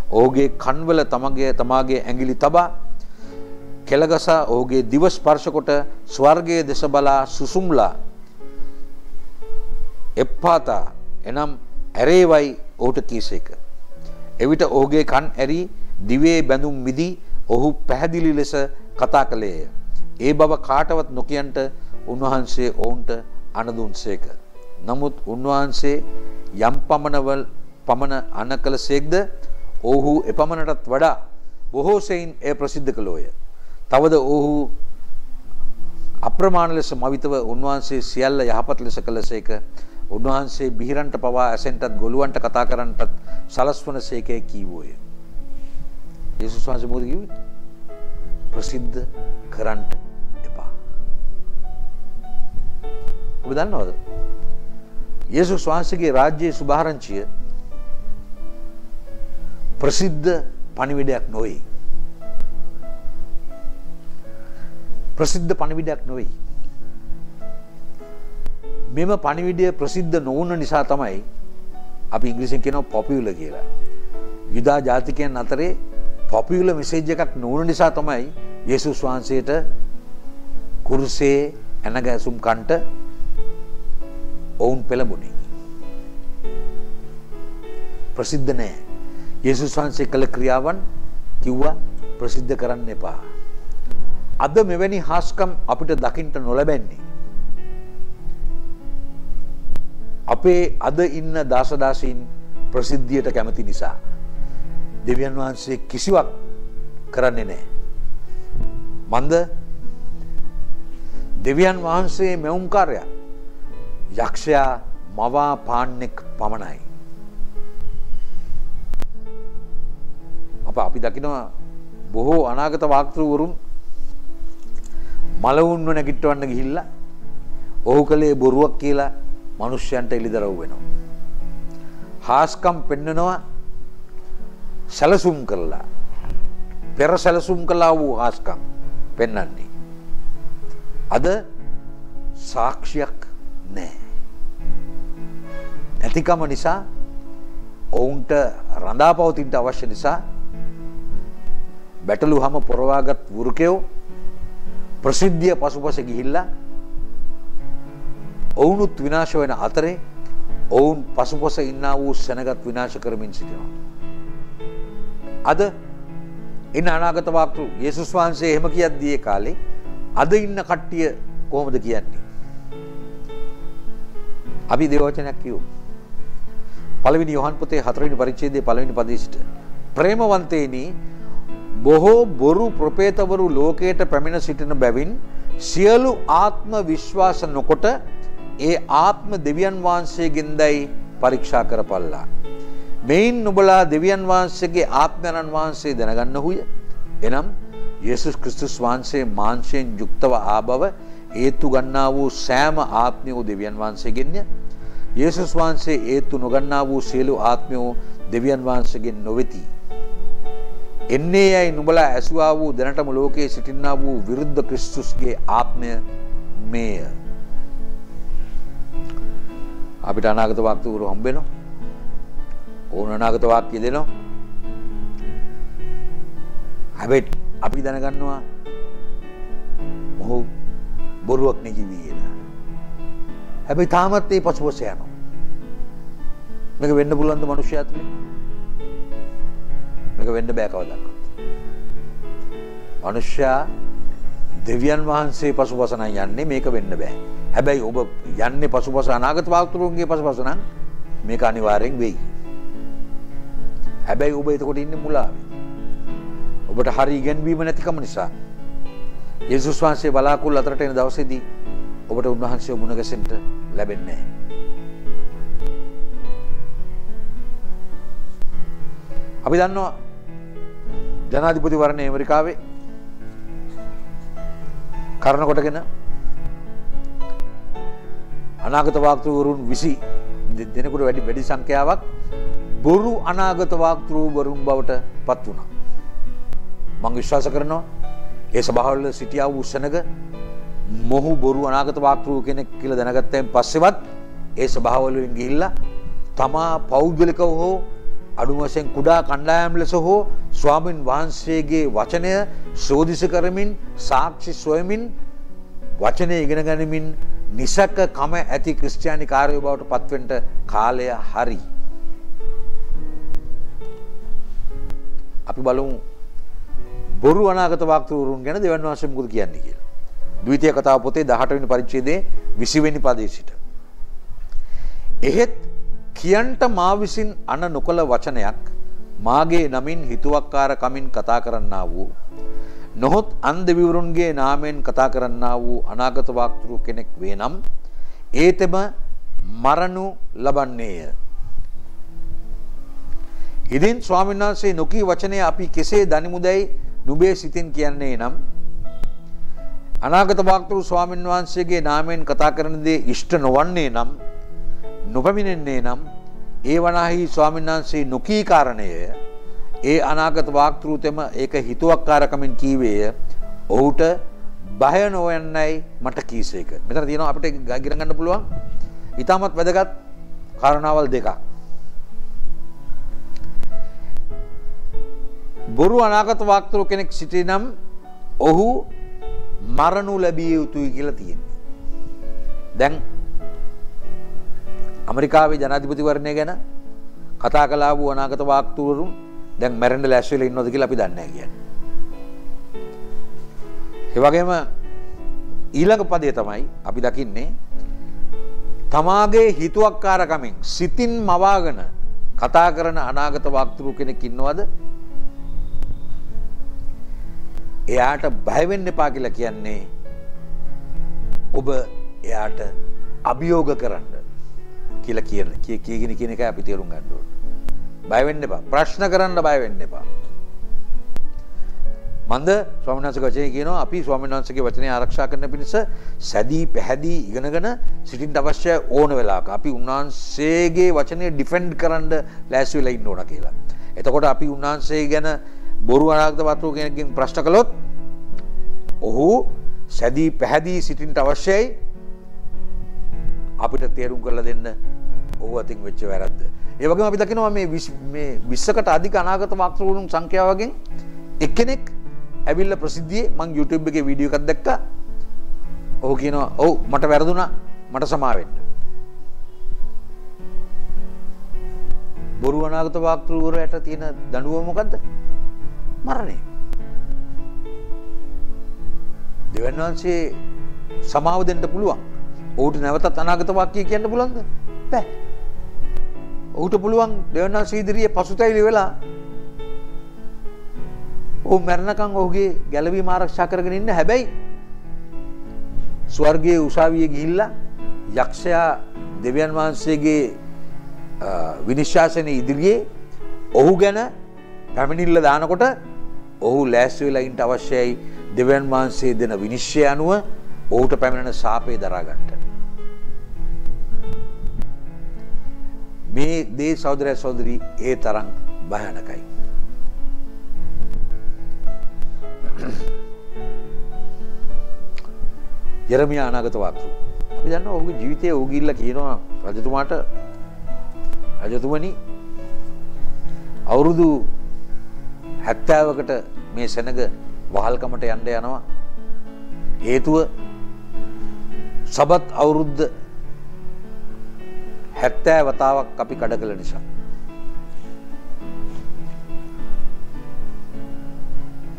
ඔහුගේ කන්වල තමාගේ ඇඟිලි තබා කෙළගසා ඔහුගේ දිව ස්පර්ශ කොට ස්වර්ගයේ දෙස බලා සුසුම්ලා එප්පාතා එනම් ඇරේවයි ඔහුට කීසේක. එවිට ඔහුගේ කන් ඇරි දිවේ බැඳුම් මිදී ඔහු පැහැදිලි ලෙස කතා කළේය. ඒ බව කාටවත් නොකියන්ට උන්වහන්සේ ඔවුන්ට අනදුන්සේක. නමුත් උන්වහන්සේ යම් පමණ අන කළසේක්ද ඔහු එපමණටත් වඩා බොහෝ සෙයින් එය ප්‍රසිද්ධ කළෝය. තවද ඔහු අප්‍රමාණ ලෙස මවිතව උන්වහන්සේ සියල්ල යහපත් ලෙස කළසේක. උන්වහන්සේ බිහිරන්ට පවා ඇසෙන්ටත් ගොළුවන්ට කතා කරන්නටත් සලස්වන සේකය කීවෝය. යේසුස් වහන්සේ මොකද කිව්වේ? ප්‍රසිද්ධ කරන්නට එපා. ඔබ දන්නවද? යේසුස් වහන්සේගේ රාජ්‍යයේ සුභාරංචිය ප්‍රසිද්ධ පණිවිඩයක් නොවේ. ප්‍රසිද්ධ පණිවිඩයක් නොවේ. මෙම පණිවිඩය ප්‍රසිද්ධ නොවුන නිසා තමයි අපි ඉංග්‍රීසියෙන් කියනවා පොපියුලර් කියලා. යුදා ජාතිකයන් අතරේ පොපියුලර් මෙසේජ් එකක් නොවුන නිසා තමයි යේසුස් වහන්සේට කුරුසේ ඇනගැසුම් කන්ට ඔවුන් පෙළඹුණේ. ප්‍රසිද්ධ නැහැ. යේසුස් වහන්සේ කළ ක්‍රියාවන් කිව්වා ප්‍රසිද්ධ කරන්න එපා. අද මෙවැනි හාස්කම් අපිට දකින්න නොලැබෙන්නේ අපේ අද ඉන්න දාසදාසීන් ප්‍රසිද්ධියට කැමති නිසා. දෙවියන් වහන්සේ කිසිවක් කරන්නේ නැහැ. මන්ද දෙවියන් වහන්සේ මෙවුම්කාරයා යක්ෂයා මවා පාන්නෙක් පමණයි. අපි දකිනවා බොහෝ අනාගත වාක්තෘවරුන් මලවුන්ව නැගිටවන්න ගිහිල්ලා ඔහු කලේ බොරුවක් කියලා මනුෂ්‍යයන්ට එළිදරව් වෙනවා. හාස්කම් පෙන්නනවා සැලසුම් කරලා. පෙර සැලසුම් කළා වූ හාස්කම් පෙන්වන්නේ. අද සාක්ෂියක් නැහැ. නැතිකම නිසා ඔවුන්ට රඳාපවතින්න අවශ්‍ය නිසා බැටළුවම පොරවාගත් වෘකයෝ ප්‍රසිද්ධිය පසුපස ගිහිල්ලා ඔවුනුත් විනාශ වෙන අතරේ ඔවුන් පසුපස ඉන්නා වූ සෙනගත් විනාශ කරමින් සිටිනවා. අද ඉන්න අනාගත වාක්තු යේසුස් වහන්සේ එහෙම කියද්දී ඒ කාලේ අද ඉන්න කට්ටිය කොහොමද කියන්නේ? අපි දේවවචනයක් කියමු. පළවෙනි යොහන් පොතේ 4 වෙනි පරිච්ඡේදයේ පළවෙනි පදයේ සිට ප්‍රේමවන්තේනි බොහෝ බොරු ප්‍රපේතවරු ලෝකයට පැමිණ සිටින බැවින් සියලු ආත්ම විශ්වාස නොකොට ඒ ආත්ම දෙවියන් වහන්සේගෙන්දයි පරීක්ෂා කරපල්ලා. මෙයින් නුඹලා දෙවියන් වහන්සේගේ ආත්මයන් වහන්සේ දැනගන්නහුය. එනම් යේසුස් ක්‍රිස්තුස් වහන්සේ මාංශයෙන් යුක්තව ආබව හේතු ගන්නා වූ සෑම ආත්මයෝ දෙවියන් වහන්සේගෙන්ය. යේසුස් වහන්සේ හේතු නොගන්නා වූ සියලු ආත්මයෝ දෙවියන් වහන්සේගෙන් නොවේති. එන්නේ යයි නුඹලා ඇසුවා වූ දැනටම ලෝකයේ සිටින්නා වූ විරුද්ධ ක්‍රිස්තුස්ගේ ආත්මය මේය. අපිට අනාගත වාක්‍යවරු හම්බ වෙනවා. ඕන අනාගත වාක්‍ය දෙනවා. හැබැයි අපි දැනගන්නවා ඔහු බොරුවක් නෙකිවි කියලා. හැබැයි තාමත් ඒ පසුපස යනවා. මේක වෙන්න පුළුවන්ද මිනිස්සයා තුල? මේක වෙන්න බෑ කවදාවත්. මිනිස්සයා දෙවියන් වහන්සේ පසුපස නම් යන්නේ මේක වෙන්න බෑ. හැබැයි ඔබ යන්නේ පසුපස අනාගත වාක්තුරුන්ගේ පසුපස නම් මේක අනිවාර්යෙන් වෙයි. හැබැයි ඔබ එතකොට ඉන්නේ මුලාවේ. ඔබට හරි ඉගෙනවීම නැතිකම නිසා යේසුස් වහන්සේ බලාකුළු අතරට එන දවසේදී ඔබට උන්වහන්සේව මුණ ගැසෙන්න ලැබෙන්නේ නැහැ. අපි දන්නවා ජනාධිපතිවරණය ඇමරිකාවේ කරන කොටගෙන අනාගත වාක්තෘවරුන් 20 දෙනෙකුට වැඩි සංඛ්‍යාවක් බොරු අනාගත වාක්තෘවරුන් බවට පත් වුණා. මම විශ්වාස කරනවා ඒ සභාවල සිටියා වූ සෙනග මොහු බොරු අනාගත වාක්තෘව කෙනෙක් කියලා දැනගත්තයින් පස්සෙවත් ඒ සභාවලෙන් ගිහිල්ලා තමා පෞද්ගලිකව හෝ අඩුම වශයෙන් කුඩා කණ්ඩායම් ලෙස හෝ ස්වාමින් වහන්සේගේ වචනය ශෝධිස කරමින් සාක්ෂි සොයමින් වචනය ඉගෙන ගනිමින් නිසක කම ඇති ක්‍රිස්තියානි කාර්යය බවට පත්වෙන්න කාලය හරි. අපි බලමු බොරු අනාගත වාක්තෘවරුන් ගැන දෙවියන් වහන්සේ මොකද කියන්නේ කියලා. ද්විතීය කතාව පොතේ 18 වෙනි පරිච්ඡේදයේ 20 වෙනි පදයේ සිට. එහෙත් කියන්ට මා විසින් අන නොකල වචනයක් මාගේ නමින් හිතුවක්කාර කමින් කතා කරන්නා වූ නොහොත් අන් දෙවිවරුන්ගේ නාමයෙන් කතා කරන්නා වූ අනාගත වාක්තෘ කෙනෙක් වේ නම් ඒතෙම මරණු ලබන්නේය. ඉදින් ස්වාමීන් වහන්සේ නොකී වචනය අපි කෙසේ දනිමුදැයි නුඹේ සිතින් කියන්නේ නම් අනාගත වාක්තෘ ස්වාමීන් වහන්සේගේ නාමයෙන් කතා කරන දේ ඉෂ්ට නොවන්නේ නම් නොපමිනෙන්නේ නම් ඒ වනාහි ස්වාමීන් වහන්සේ නොකී කාරණය ඒ අනාගත වාක්තෘතෙම ඒක හිතුවක්කාරකමින් කීවේය. ඔහුට බය නොවන්නයි මට කීසේක. මෙතන තියෙනවා අපිට ගිරන් ගන්න පුළුවන් ඊටමත් වැදගත් කාරණාවල් දෙකක්. බොරු අනාගත වාක්තෘ කෙනෙක් සිටිනම් ඔහු මරණු ලැබිය යුතුයි කියලා තියෙනවා. දැන් ඇමරිකාවේ ජනාධිපතිවරණය ගැන කතා කළා වූ අනාගත වාක්තෘවරුන් දැන් මැරෙන්න ලෑස්ති වෙලා ඉන්නවද කියලා අපි දන්නේ නැහැ කියන්නේ. ඒ වගේම ඊළඟ පදේ තමයි අපි දකින්නේ තමාගේ හිතුවක්කාරකමින් සිතින් මවාගෙන කතා කරන අනාගත වාක්තෘ කෙනෙක් ඉන්නවද? එයාට බය වෙන්න එපා කියලා කියන්නේ ඔබ එයාට අභියෝග කරන්න කියලා කියන එකයි අපි තේරුම් ගන්න ඕනේ. බය වෙන්න එපා. ප්‍රශ්න කරන්න බය වෙන්න එපා. මන්ද ස්වාමීන් වහන්සේගේ වචනේ කියනවා අපි ස්වාමීන් වහන්සේගේ වචනේ ආරක්ෂා කරන්න පිණිස සැදී පැහැදී ඉගෙනගෙන සිටින්න අවශ්‍ය ඕන වෙලාවක අපි උන්වහන්සේගේ වචනේ ඩිෆෙන්ඩ් කරන්න ලෑස්ති වෙලා ඉන්න ඕන කියලා. එතකොට අපි උන්වහන්සේ ගැන බොරු අනාගත වතු කෙනෙක්ගෙන් ප්‍රශ්න කළොත් ඔහු සැදී පැහැදී සිටින්න අවශ්‍යයි අපිට තේරුම් කරලා දෙන්න ඔහු අතින් වෙච්ච වැරද්ද. ඒ වගේම අපි දකිනවා මේ 20කට අධික අනාගත වක්තෘවරුන් සංඛ්‍යාවකින් එක්කෙනෙක් ඇවිල්ලා ප්‍රසිද්ධියේ මම YouTube එකේ වීඩියෝ එකක් දැක්කා. ඔහු කියනවා ඔව් මට වැරදුනා මට සමා වෙන්න. බොරු අනාගත වක්තෘවරයට තියෙන දඬුවම මොකද්ද? මරණය. දෙවියන් වහන්සේ සමාව දෙන්න පුළුවන්. ඔහුට නැවතත් අනාගත වාක්‍ය කියන්න පුළුවන්ද? බෑ. ඔහුට පුළුවන් දෙවියන් වහන්සේ ඉදිරියේ පසුතැවිලි වෙලා ඔහු මරණකම් ඔහුගේ ගැලවීම ආරක්ෂා කරගෙන ඉන්න. හැබැයි ස්වර්ගයේ උසාවියේ ගිහිල්ලා යක්ෂයා දෙවියන් වහන්සේගේ විනිශ්චාසනයේ ඉදිරියේ ඔහු ගැන පැමිණිල්ල දානකොට ඔහු ලෑස්ති වෙලා ඉන්න අවශ්‍යයි දෙවියන් වහන්සේ දෙන විනිශ්චය අනුව ඔහුට පැමිණෙන ශාපේ දරා ගන්නට. මේ දේ සහෝදර සහෝදරි ඒ තරම් භයානකයි. යරමියා අනාගත වක්තෘ. අපි දන්නවා ඔහුගේ ජීවිතයේ ඔහු ගිහිල්ලා කියනවා රජතුමාට රජතුමනි අවුරුදු 70කට මේ සෙනග වහල්කමට යන්න යනවා. හේතුව සබත් අවුරුද්ද 70 වතාවක් අපි කඩ කළ නිසා.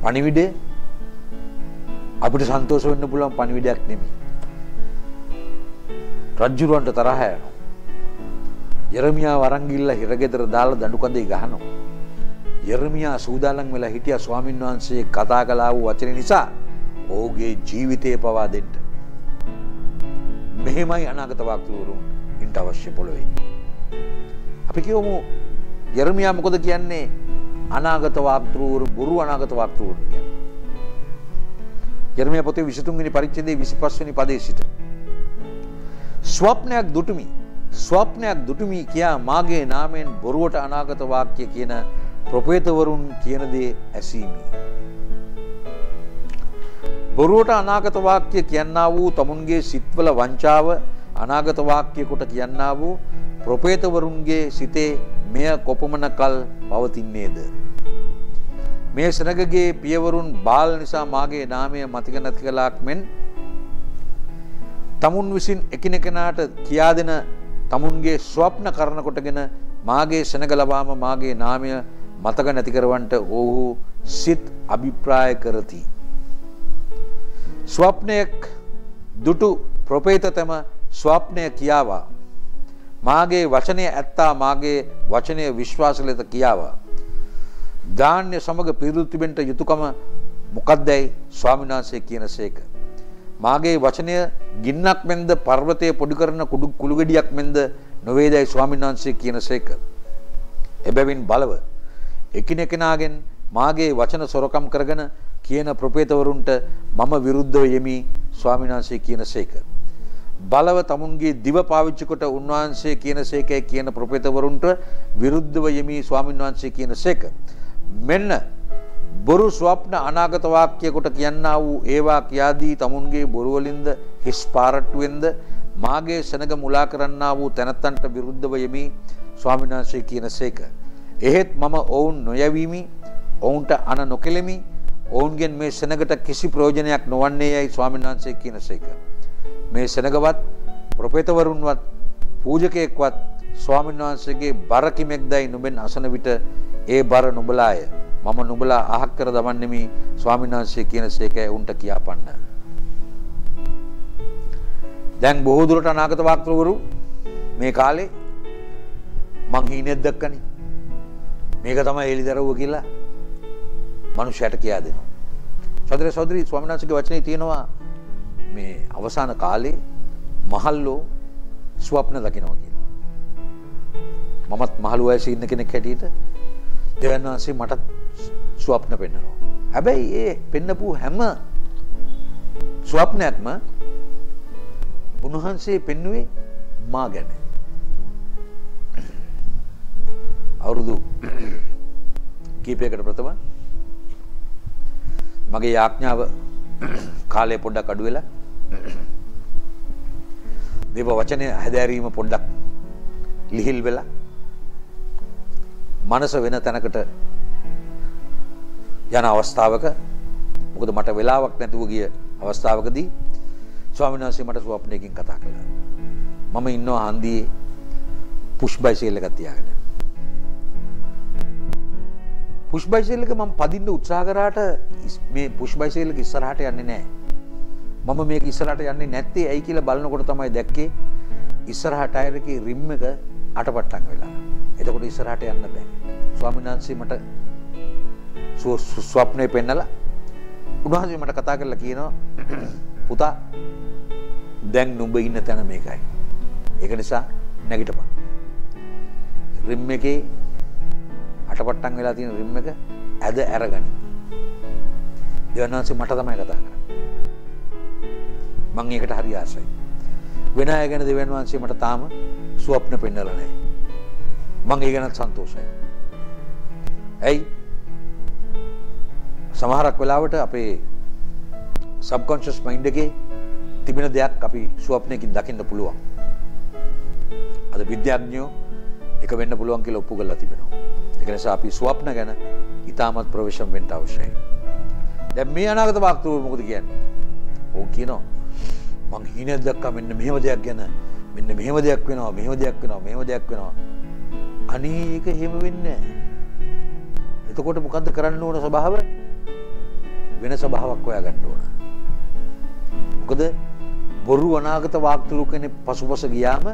පණිවිඩය අපිට සන්තෝෂ වෙන්න පුළුවන් පණිවිඩයක් නෙමෙයි. රජුරවන්ට තරහ යනවා. යරමියා වරන් ගිල්ලා හිරගෙදර දාලා දඬු කඳේ ගහනවා. යරමියා සූදානම් වෙලා හිටියා ස්වාමීන් වහන්සේ කතා කළා වූ වචන නිසා ඔහුගේ ජීවිතය පවා දෙන්න. මෙහෙමයි අනාගත වක්තෘවරුන් ඉන්න අවශ්‍ය පොළවේ. අපි කියමු යරමියා මොකද කියන්නේ? අනාගත වක්තෘවරු බොරු අනාගත වක්තෘවරු කියන්නේ. යරමියා පොතේ 23 වෙනි පරිච්ඡේදයේ 25 වෙනි පදයේ සිට ස්වප්නයක් දුටුමි කියා මාගේ නාමයෙන් බොරුවට අනාගත වාක්‍ය කියන ප්‍රොපේතවරුන් කියන දේ ඇසීමි. බොරුවට අනාගත වාක්‍ය කියන්නා වූ තමුන්ගේ සිත්වල වංචාව අනාගත වාක්‍ය කොට කියන්නා වූ ප්‍රොපේතවරුන්ගේ සිතේ මෙය කොපමණ කල් පවතින්නේද? මේ සෙනගගේ පියවරුන් බාල නිසා මාගේ නාමය මතක නැති කළාක් මෙන් තමුන් විසින් එකිනෙකනාට කියා දෙන තමුන්ගේ ස්වප්න කරන කොටගෙන මාගේ සෙනග ලබාම මාගේ නාමය මතක නැති කරවන්නට ඔවුහු සිත් අභිප්‍රාය කරති. ස්වප්නයක් දුටු ප්‍රොපේතතම ස්වප්නය කියාවා. මාගේ වචනය ඇත්තා මාගේ වචනය විශ්වාස ලෙස කියාවා. ධාන්‍ය සමග පිරිදු තිබෙන්නට යුතුයකම මොකක්දයි ස්වාමීන් වහන්සේ කියනසේක. මාගේ වචනය ගින්නක් මෙන්ද පර්වතය පොඩි කරන කුළු ගෙඩියක් මෙන්ද නොවේදයි ස්වාමීන් වහන්සේ කියනසේක. එබැවින් බලව එකිනෙකනාගෙන් මාගේ වචන සොරකම් කරගෙන කියන ප්‍රොපේතවරුන්ට මම විරුද්ධව යෙමි ස්වාමීන් වහන්සේ කියනසේක. බලව තමුන්ගේ දිව පාවිච්චි කොට උන්වහන්සේ කියනසේකයි කියන ප්‍රොපේතවරුන්ට විරුද්ධව යෙමි ස්වාමීන් වහන්සේ කියනසේක. මෙන්න බොරු ස්වප්න අනාගත වාක්‍ය කොට කියන්නා වූ ඒවා කියාදී තමුන්ගේ බොරු වලින්ද හිස් පාරට්ටුවෙන්ද මාගේ සෙනග මුලා කරන්නා වූ තැනැත්තන්ට විරුද්ධව යෙමි ස්වාමීන් වහන්සේ කියනසේක. එහෙත් මම ඔවුන් නොයැවීමි, ඔවුන්ට අන නොකෙලෙමි, ඔවුන්ගෙන් මේ සෙනගට කිසි ප්‍රයෝජනයක් නොවන්නේ යයි ස්වාමීන් වහන්සේ කියනසේක. මේ සෙනගවත් ප්‍රොපේතවරුන්වත් පූජකයෙක්වත් ස්වාමීන් වහන්සේගේ බර කිමෙක්දයි නුඹෙන් අසන විට ඒ බර නුඹලාය. මම නුඹලා අහක් කර දමන්නෙමි ස්වාමීන් වහන්සේ කියනසේකයි උන්ට කියාපන්න. දැන් බොහෝ දුරට අනාගත වාක්‍යවරු මේ කාලේ මං හීනෙක් දැක්කනේ. මේක තමයි එලිදරව්ව කියලා මනුෂ්‍යයට කියා දෙනවා. සහෝදරී ස්වාමීන් වහන්සේගේ වචනේ තියෙනවා මේ අවසාන කාලේ මහල්ලෝ ස්වප්න දකිනවා කියලා. මමත් මහලු වයසේ ඉන්න කෙනෙක් හැටියට දෙවියන් වහන්සේ මට ස්වප්න පෙන්නනවා. හැබැයි ඒ පෙන්නපු හැම ස්වප්නයක්ම උන්වහන්සේ පෙන්නුවේ මා ගැන. අවුරුදු කීපයකට ප්‍රථම මගේ යාඥාව කාලය පොඩ්ඩක් අඩු වෙලා දේව වචනය හැදෑරීම පොඩ්ඩක් ලිහිල් වෙලා මනස වෙන තැනකට යන අවස්ථාවක මොකද මට වෙලාවක් නැතුව ගිය අවස්ථාවකදී ස්වාමීන් වහන්සේ මට ස්වප්නයකින් කතා කළා. මම ඉන්නවා හන්දියේ පුෂ් බයිසිකල් එකක් තියාගෙන. පුෂ් බයිසිකල් එක මම පදින්න උත්සාහ කරාට මේ පුෂ් බයිසිකල් එක ඉස්සරහට යන්නේ නැහැ. මම මේක ඉස්සරහට යන්නේ නැත්තේ ඇයි කියලා බලනකොට තමයි දැක්කේ ඉස්සරහ ටයර් එකේ රිම් එක අටපට්ටම් වෙලා. එතකොට ඉස්සරහට යන්න බෑ. ස්වාමීන් වහන්සේ මට ස්වප්නේ පෙන්නලා උන්වහන්සේ මට කතා කරලා කියනවා පුතා දැන් නුඹ ඉන්න තැන මේකයි. ඒක නිසා නැගිටපන්. රිම් එකේ අටපට්ටම් වෙලා තියෙන රිම් එක ඇද අරගනි. දෙවනාංශේ මට තමයි කතා කරන්නේ. මම ඒකට හරි ආසයි. වෙන අය ගැන දෙවියන් වහන්සේ මට තාම ස්වප්න පෙන්නලා නැහැ. මම ඒ ගැන සන්තෝෂයි. ඇයි? සමහරක් වෙලාවට අපේ සබ්කොන්ෂස් මයින්ඩ් එකේ තිබෙන දෙයක් අපි ස්වප්නයකින් දකින්න පුළුවන්. අද විද්‍යාඥයෝ එක වෙන්න පුළුවන් කියලා ඔප්පු කරලා තිබෙනවා. ඒක නිසා අපි ස්වප්න ගැන ඉතාමත් ප්‍රවේශම් වෙන්න අවශ්‍යයි. දැන් මේ අනාගත වාක්‍යව මොකද කියන්නේ? ඕක කියනවා මං හීනෙන් දැක්කා මෙන්න මෙහෙම දෙයක් ගැන මෙන්න මෙහෙම දෙයක් වෙනවා මෙහෙම දෙයක් වෙනවා මෙහෙම දෙයක් වෙනවා. අනේ ඒක එහෙම වෙන්නේ නැහැ. එතකොට මොකද්ද කරන්න ඕන ස්වභාව? වෙන ස්වභාවයක් හොයාගන්න ඕන. මොකද බොරු අනාගත වාක්‍යලු කෙනෙක් පසුපස ගියාම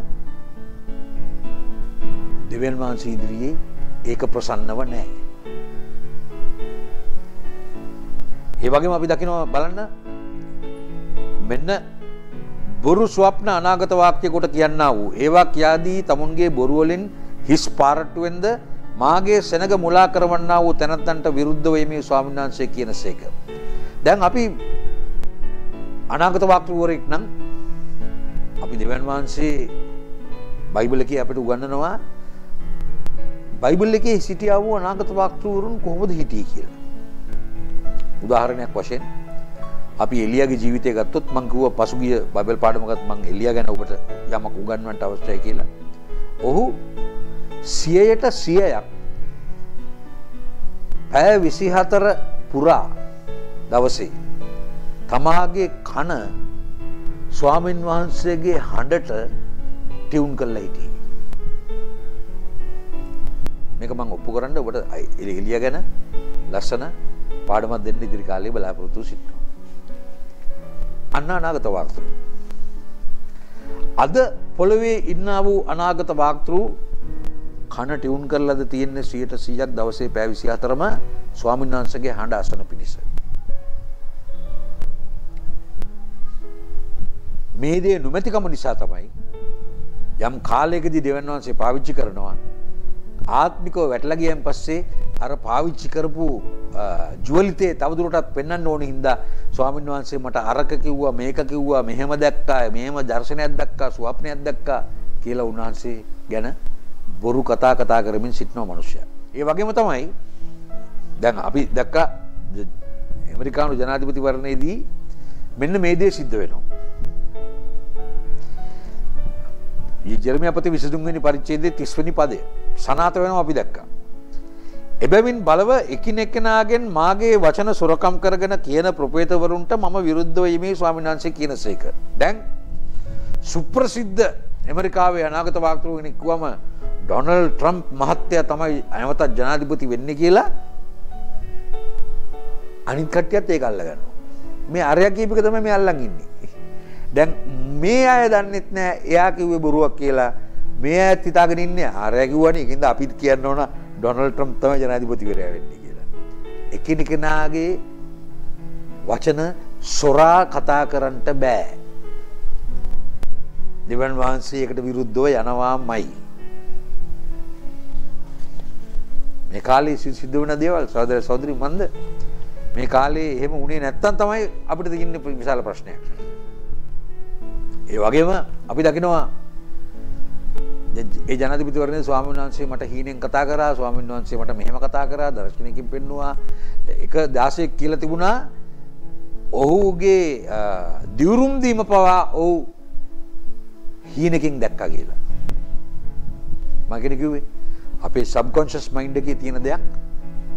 දෙවියන් වහන්සේ ඉදිරියේ ඒක ප්‍රසන්නව නැහැ. ඒ වගේම අපි දකිනවා බලන්න මෙන්න බොරු ස්වප්න අනාගත වාක්‍ය කොට කියන්නා වූ ඒවා කියාදී තමුන්ගේ බොරු වලින් හිස් පාරට්ටුවෙන්ද මාගේ සෙනග මුලා කරවන්නා වූ තැනැත්තන්ට විරුද්ධව මේ ස්වාමීන් වහන්සේ කියනසේක. දැන් අපි අනාගත වාක්‍යවරයෙක් නම් අපි දෙවියන් වහන්සේ බයිබල් එකේ අපිට උගන්වනවා බයිබල් එකේ සිටියා වූ අනාගත වක්තෘවරුන් කොහොමද හිටියේ කියලා. උදාහරණයක් වශයෙන් අපි එලියාගේ ජීවිතය ගත්තොත් මම කිව්වා පසුගිය බයිබල් පාඩමකත් මම එලියා ගැන ඔබට යමක් උගන්වන්න අවශ්‍යයි කියලා. ඔහු 100ට 100ක් පැය 24 පුරා දවසේ තමාගේ කන ස්වාමින් වහන්සේගේ හඬට ටියුන් කරලා හිටියේ. මේක මම ඔප්පු කරන්න ඔබට එලියා ගැන ලස්සන පාඩමක් දෙන්න ඉදිරි කාලේ බලාපොරොත්තු සිටිනවා. අන්න අනාගත වාක්තෘ. අද පොළවේ ඉන්නා වූ අනාගත වාක්තෘ කන ටියුන් කරලාද තියෙන්නේ 100%ක් දවසේ පැය 24ම ස්වාමීන් වහන්සේගේ හඬ අසන පිණිස. මේ දේ නොමැතිකම නිසා තමයි යම් කාලයකදී දෙවියන් වහන්සේ පාවිච්චි කරනවා ආත්මිකව වැටලා ගියන් පස්සේ අර පාවිච්චි කරපු ජුවලිතේ තවදුරටත් පෙන්වන්න ඕනේ හින්දා ස්වාමීන් වහන්සේ මට අරක කිව්වා මේක කිව්වා මෙහෙම දැක්කා මෙහෙම දර්ශනයක් දැක්කා ස්වප්නයක් දැක්කා කියලා උන්වහන්සේ ගැන බොරු කතා කරමින් සිටින මිනිසයා. ඒ වගේම තමයි දැන් අපි දැක්කා ඇමරිකානු ජනාධිපතිවරණයේදී මෙන්න මේ දේ සිද්ධ වෙනවා. ජෙරමියා පොතේ 23 වෙනි පරිච්ඡේදයේ 30 වෙනි පදය සනාථ වෙනවා අපි දැක්කා. එබැවින් බලව එකිනෙකනාගෙන් මාගේ වචන සොරකම් කරගෙන කියන ප්‍රොපේතවරුන්ට මම විරුද්ධ වෙමි ස්වාමීන් වහන්සේ කියනසේක. දැන් සුප්‍රසිද්ධ ඇමරිකාවේ අනාගත වාක්තෘ කෙනෙක් වුවම ඩොනල්ඩ් ට්‍රම්ප් මහත්තයා තමයි නැවතත් ජනාධිපති වෙන්නේ කියලා අනිත් කට්ටියත් ඒක අල්ලගන්නවා. මේ අරයා කියපේක තමයි මේ අල්ලන් ඉන්නේ. දැන් මේ අය දන්නෙත් නෑ එයා කිව්වේ බොරුවක් කියලා. මේ අයත් හිතාගෙන ඉන්නේ අරයා කිව්වනේ ඒකින්ද අපිත් කියන්න ඕන ඩොනල්ඩ් ට්‍රම්ප් තමයි ජනාධිපතිවරයා වෙන්නේ කියලා. එකිනෙකනාගේ වචන සොරා කතා කරන්නට බෑ. දෙවියන් වහන්සේකට විරුද්ධව යනවාමයි. මේ කාලේ සිද්ධ වෙන දේවල් සහෝදර සහෝදරි මන්ද මේ කාලේ එහෙම වුණේ නැත්තම් තමයි අපිට තියෙන විශාල ප්‍රශ්නයක්. ඒ වගේම අපි දකිනවා ඒ ජනාධිපතිවරණයේ ස්වාමීන් වහන්සේ මට හීනෙන් කතා කරා ස්වාමීන් වහන්සේ මට මෙහෙම කතා කරා දර්ශනයකින් පෙන්නවා එක 16ක් කියලා තිබුණා ඔහුගේ දිවුරුම් දීම පවා ඔහු හීනකින් දැක්කා කියලා. මම කිව්වේ අපේ සබ්කොන්ෂස් මයින්ඩ් එකේ තියෙන දෙයක්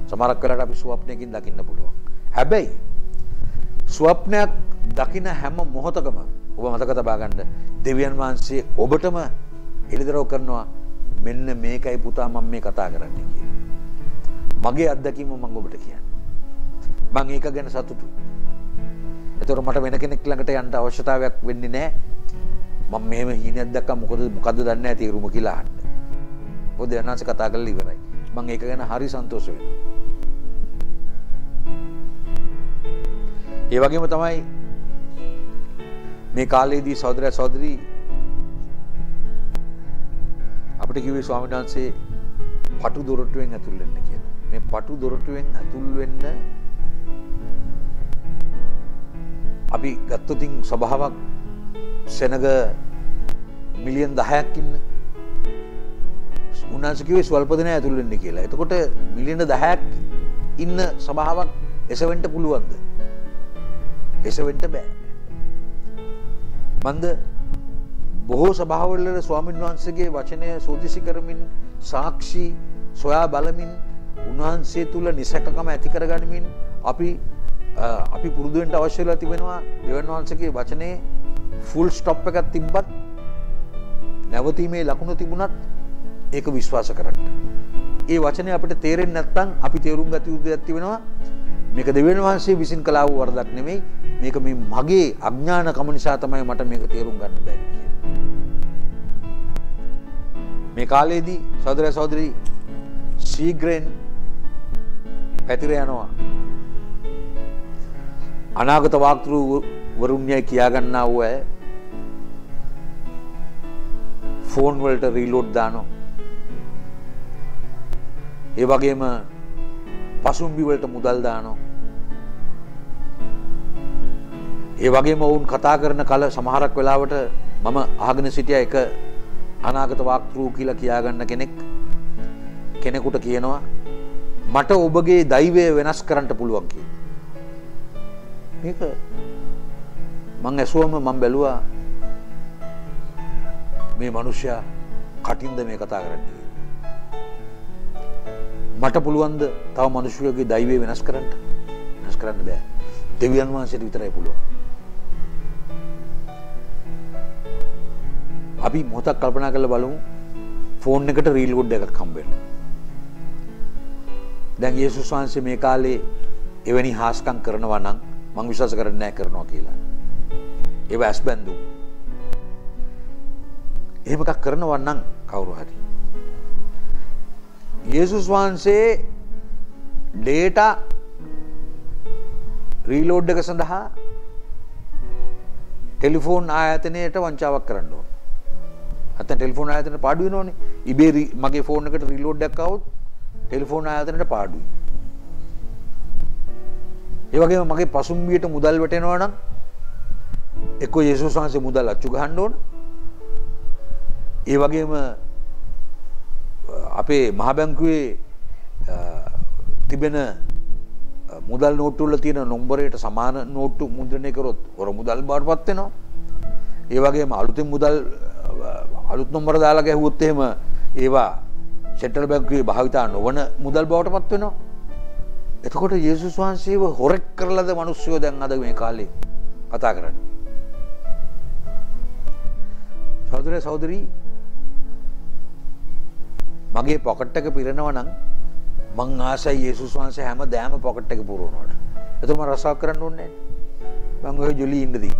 සමහරක් වෙලාවට අපි ස්වප්නයකින් දකින්න පුළුවන්. හැබැයි ස්වප්නයක් දකින හැම මොහොතකම ඔබ මතක තබා ගන්න දෙවියන් වහන්සේ ඔබටම එළිදරව් කරනවා මෙන්න මේකයි පුතා මම මේ කතා කරන්නේ කියලා. මගේ අත්දැකීම මම ඔබට කියන්නේ. මම ඒක ගැන සතුටුයි. ඒතර මට වෙන කෙනෙක් ළඟට යන්න අවශ්‍යතාවයක් වෙන්නේ නැහැ. මම මෙහෙම හීනයක් දැක්කා මොකද්ද දන්නේ නැහැ තීරුම කියලා අහන්න. ඔය දෙන්නාස කතා කරලා ඉවරයි. මම ඒක ගැන හරි සන්තෝෂ වෙනවා. ඒ වගේම තමයි මේ කාලේදී සහෝදර සහෝදරි අපිට කිව්වේ ස්වාමීන් වහන්සේ පටු දොරටුවෙන් ඇතුල් වෙන්න කියලා. මේ පටු දොරටුවෙන් ඇතුල් වෙන්න අපි ගත්තොතින් සභාවක් සෙනග මිලියන් 10ක් ඉන්න. උන්වහන්සේ කිව්වේ ස්වල්ප දෙනා ඇතුල් වෙන්න කියලා. එතකොට මිලියන 10ක් ඉන්න සභාවක් එසවෙන්න පුළුවන්ද? එසවෙන්න බෑ. මන්ද බොහෝ සභාවල ස්වාමීන් වහන්සේගේ වචනය සෝදිසි කරමින් සාක්ෂි සොයා බලමින් උන්වහන්සේ තුල නිසකකම ඇති කරගනිමින් අපි පුරුදු වෙන්න අවශ්‍ය වෙලා තිබෙනවා දෙවියන් වහන්සේගේ වචනේ ෆුල් ස්ටොප් එකක් තිබ්බත් නැවතීමේ ලකුණු තිබුණත් ඒක විශ්වාස කරන්න. ඒ වචනේ අපිට තේරෙන්නේ නැත්නම් අපි තේරුම් ගත යුතු දෙයක් තිබෙනවා. මේක දෙවියන් වහන්සේ විසින් කළා වූ වරදක් නෙමෙයි. මේක මේ මගේ අඥානකම නිසා තමයි මට මේක තේරුම් ගන්න බැරි කියලා. මේ කාලේදී සහෝදර සහෝදරි ශීඝ්‍රයෙන් පැතිර යනවා. අනාගත වාක්තෘ වරුන්‍යයි කියා ගන්නා වූ අය ෆෝන් වලට රීලෝඩ් දානවා. ඒ වගේම පසුම්බි වලට මුදල් දානවා. ඒ වගේම වුන් කතා කරන කල සමහරක් වෙලාවට මම අහගෙන සිටියා එක අනාගත වාක්තෘ කියලා කියාගන්න කෙනෙකුට කියනවා මට ඔබගේ දෛවය වෙනස් කරන්න පුළුවන් කියලා. මේක මං ඇසුවම මං බැලුවා මේ මිනිස්සයා කටින්ද මේ කතා කරන්නේ. මට පුළුවන්ද තව මිනිස්සුගේ දෛවය වෙනස් කරන්න? වෙනස් කරන්න බෑ. දෙවියන් වහන්සේට විතරයි පුළුවන්. අපි මොහොතක් කල්පනා කරලා බලමු ෆෝන් එකට රීල් ගුඩ් එකක් හම්බ වෙනවා. දැන් යේසුස් වහන්සේ මේ කාලේ එවැනි හාස්කම් කරනවා නම් මම විශ්වාස කරන්නේ නැහැ කරනවා කියලා. ඒව ඇස්බැඳු. එහෙම එකක් කරනවා නම් කවුරු හරි. යේසුස් වහන්සේ ඩේටා රීලෝඩ් එක සඳහා ටෙලිෆෝන් ආයතනයට වංචාවක් කරන්න ඕන. නැත්නම් ටෙලිෆෝන් ආයතනයට පාඩු වෙනවනේ. ඉබේ මගේ ෆෝන් එකට රීලෝඩ් එකක් આવොත් ටෙලිෆෝන් ආයතනයට පාඩුයි. ඒ වගේම මගේ පසුම්බියට මුදල් වැටෙනවා නම් එක්ක යේසුස් වහන්සේ මුදල් අච්චු ගහන්න ඕන. ඒ වගේම අපේ මහ බැංකුවේ තිබෙන මුදල් නෝට්ටු වල තියෙන නම්බරයට සමාන නෝට්ටු මුද්‍රණය කරොත් වර මුදල් බාටපත් වෙනවා. ඒ වගේම අලුතින් මුදල් අලුත් නම්බර දාලා ගැහුවොත් එහෙම ඒවා සෙන්ට්‍රල් බැංකුවේ භාවිතා නොවන මුදල් බවටපත් වෙනවා. එතකොට යේසුස් වහන්සේව හොරෙක් කරලාද මිනිස්සුયો දැන් අද මේ කාලේ කතා කරන්නේ. සහෝදර සහෝදරි මගේ පොකට් එක පිරෙනවා නම් මං ආසයි යේසුස් වහන්සේ හැමදාම පොකට් එක පුරවනවාට. එතකොට මම රසාවක් කරන්න ඕනේ නැහැ. මං ඔය ජොලි ඉන්නදී.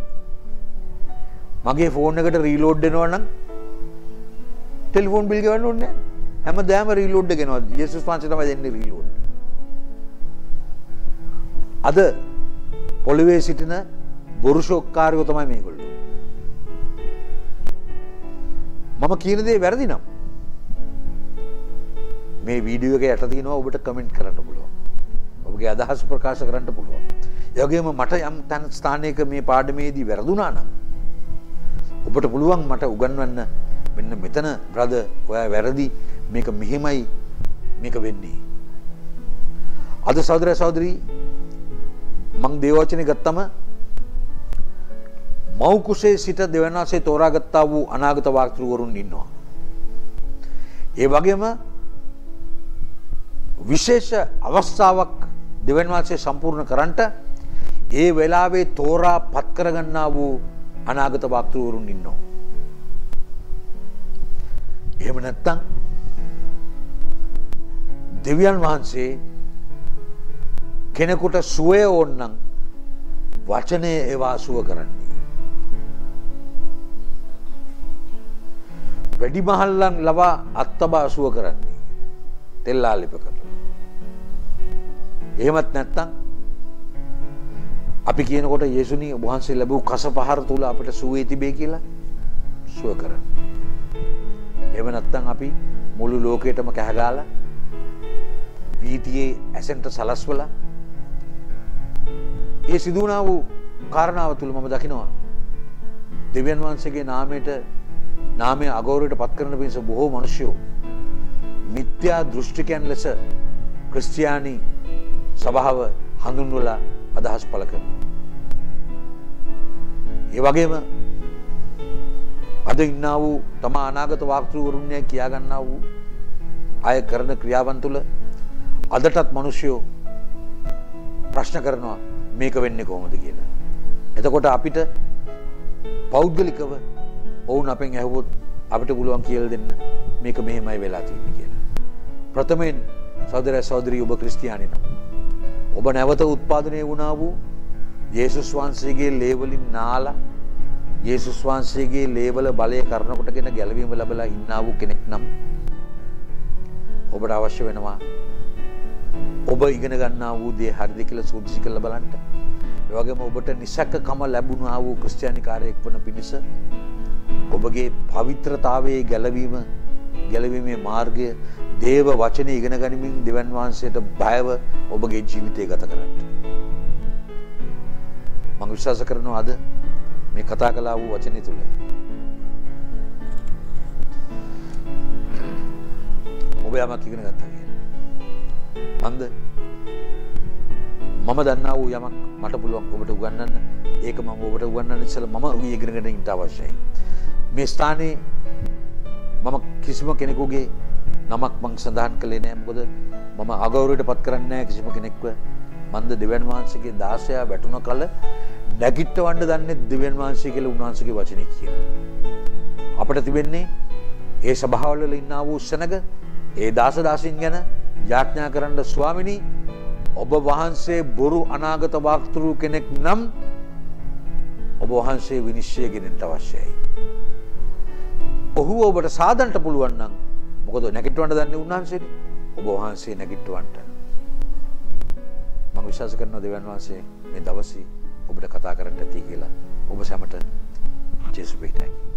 මගේ ෆෝන් එකට රීලෝඩ් වෙනවා නම් ටෙලිෆෝන් බිල් ගෙවන්න ඕනේ නැහැ. හැමදාම රීලෝඩ් එක එනවා. යේසුස් වහන්සේ තමයි දෙන්නේ රීලෝඩ්. අද පොළවේ සිටින බොරු ෂොක්කාරයෝ තමයි මේගොල්ලෝ. මම කියන දේ වැරදි නම් මේ වීඩියෝ එක යට තියෙනවා ඔබට කමෙන්ට් කරන්න පුළුවන්. ඔබගේ අදහස් ප්‍රකාශ කරන්න පුළුවන්. ඒ වගේම මට යම් තැන ස්ථානයක මේ පාඩමේදී වැරදුනා නම් ඔබට පුළුවන් මට උගන්වන්න මෙන්න මෙතන බ්‍රදර් ඔයා වැරදි මේක මෙහෙමයි මේක වෙන්නේ. අද සහෝදර සහෝදරි මං දේවවචනේ ගත්තම මව් කුසේ සිට දෙවියන් වහන්සේ තෝරාගත්තා වූ අනාගත වාක්තෘවරුන් ඉන්නවා. ඒ වගේම විශේෂ අවස්ථාවක් දෙවියන් වහන්සේ සම්පූර්ණ කරන්නට ඒ වෙලාවේ තෝරා පත් කරගන්නා වූ අනාගත වාක්තෘවරුන් ඉන්නවා. එහෙම නැත්නම් දෙවියන් වහන්සේ කෙනෙකුට සුවය ඕන නම් වචනේ ඒවා සුව කරන්නේ. වැඩිමහල්ලන් ලවා අත්තබා සුව කරන්නේ. තෙල්ලාලිප කරලා. එහෙමත් නැත්නම් අපි කියනකොට යේසුනි වහන්සේ ලැබූ කස පහර තුල අපිට සුවේ තිබේ කියලා සුව කරන්නේ. එහෙම නැත්නම් අපි මුළු ලෝකෙටම කැහගාලා වීතියේ ඇසෙන්ට සලස්වලා ඒ සිදු වුණා වූ කාරණාව තුල මම දකිනවා දෙවියන් වහන්සේගේ නාමය අගෞරවයට පත් කරන පිණිස බොහෝ මිනිස්සු මිත්‍යා දෘෂ්ටිකයන් ලෙස ක්‍රිස්තියානි සභාව හඳුන්වලා අදහස් පළ කරනවා. ඒ වගේම අද ඉන්නා වූ තම අනාගත වාක්තෘවරුන්ය කියා ගන්නා වූ අය කරන ක්‍රියාවන් තුළ අදටත් මිනිස්සු ප්‍රශ්න කරනවා මේක වෙන්නේ කොහොමද කියලා. එතකොට අපිට පෞද්ගලිකව ඔවුන් අපෙන් ඇහුවොත් අපිට පුළුවන් කියලා දෙන්න මේක මෙහෙමයි වෙලා තියෙන්නේ කියලා. ප්‍රථමයෙන් සහෝදර සහෝදරි ඔබ ක්‍රිස්තියානි නම් ඔබ නැවත උත්පාදනය වුණා වූ යේසුස් වහන්සේගේ ලේවලින් නාලා යේසුස් වහන්සේගේ ලේවල බලය කරන කොටගෙන ගැලවීම ලැබලා ඉන්නා වූ කෙනෙක් නම් ඔබට අවශ්‍ය වෙනවා ඔබ ඉගෙන ගන්නා වූ දේ හරිද කියලා සෝදිසි කරලා බලන්න. ඒ වගේම ඔබට නිසකකම ලැබුණා වූ ක්‍රිස්තියානිකාරයෙක් වන පිණිස ඔබගේ පවිත්‍රතාවයේ ගැලවීමේ මාර්ගය දේව වචනේ ඉගෙන ගනිමින් දෙවන් වහන්සේට බයව ඔබගේ ජීවිතය ගත කරන්න. මම විශ්වාස කරනවා අද මේ කතා කළා වූ වචනේ තුල යමක් ඉගෙන ගත්තා කියලා. මන්ද මම දන්නා වූ යමක් මට පුළුවන් ඔබට උගන්වන්න. ඒක මම ඔබට උගන්වන්න ඉස්සෙල්ලා මම ඉගෙනගෙන ඉන්න අවශ්‍යයි. මේ ස්ථානයේ මම කිසිම කෙනෙකුගේ නමක් මං සඳහන් කළේ නෑ. මොකද මම අගෞරවයට පත් කරන්නේ නෑ කිසිම කෙනෙක්ව. මන්ද දෙවියන් වහන්සේගේ 16 වැටුණ කල නැගිටවන්න දන්නේ දෙවියන් වහන්සේ කියලා උන්වහන්සේගේ වචනේ කියනවා. අපිට තිබෙන්නේ ඒ සභාවල වල ඉන්නා වූ සෙනග ඒ දාසදාසින් ගැන යාඥා කරන්න ස්වාමිනී ඔබ වහන්සේ බොරු අනාගත වාක්තෘ කෙනෙක් නම් ඔබ වහන්සේ විනිශ්චය ගෙනෙන්න අවශ්‍යයි. ඔහු ඔබට සාදන්න පුළුවන් නම් මොකද නැගිටවන්න දන්නේ උන්වහන්සේනේ. ඔබ වහන්සේ නැගිටවන්න. මම විශ්වාස කරනවා දෙවියන් වහන්සේ මේ දවසේ ඔබට කතා කරන්න ඇති කියලා. ඔබ සැමට ජේසුස් වෙතයි.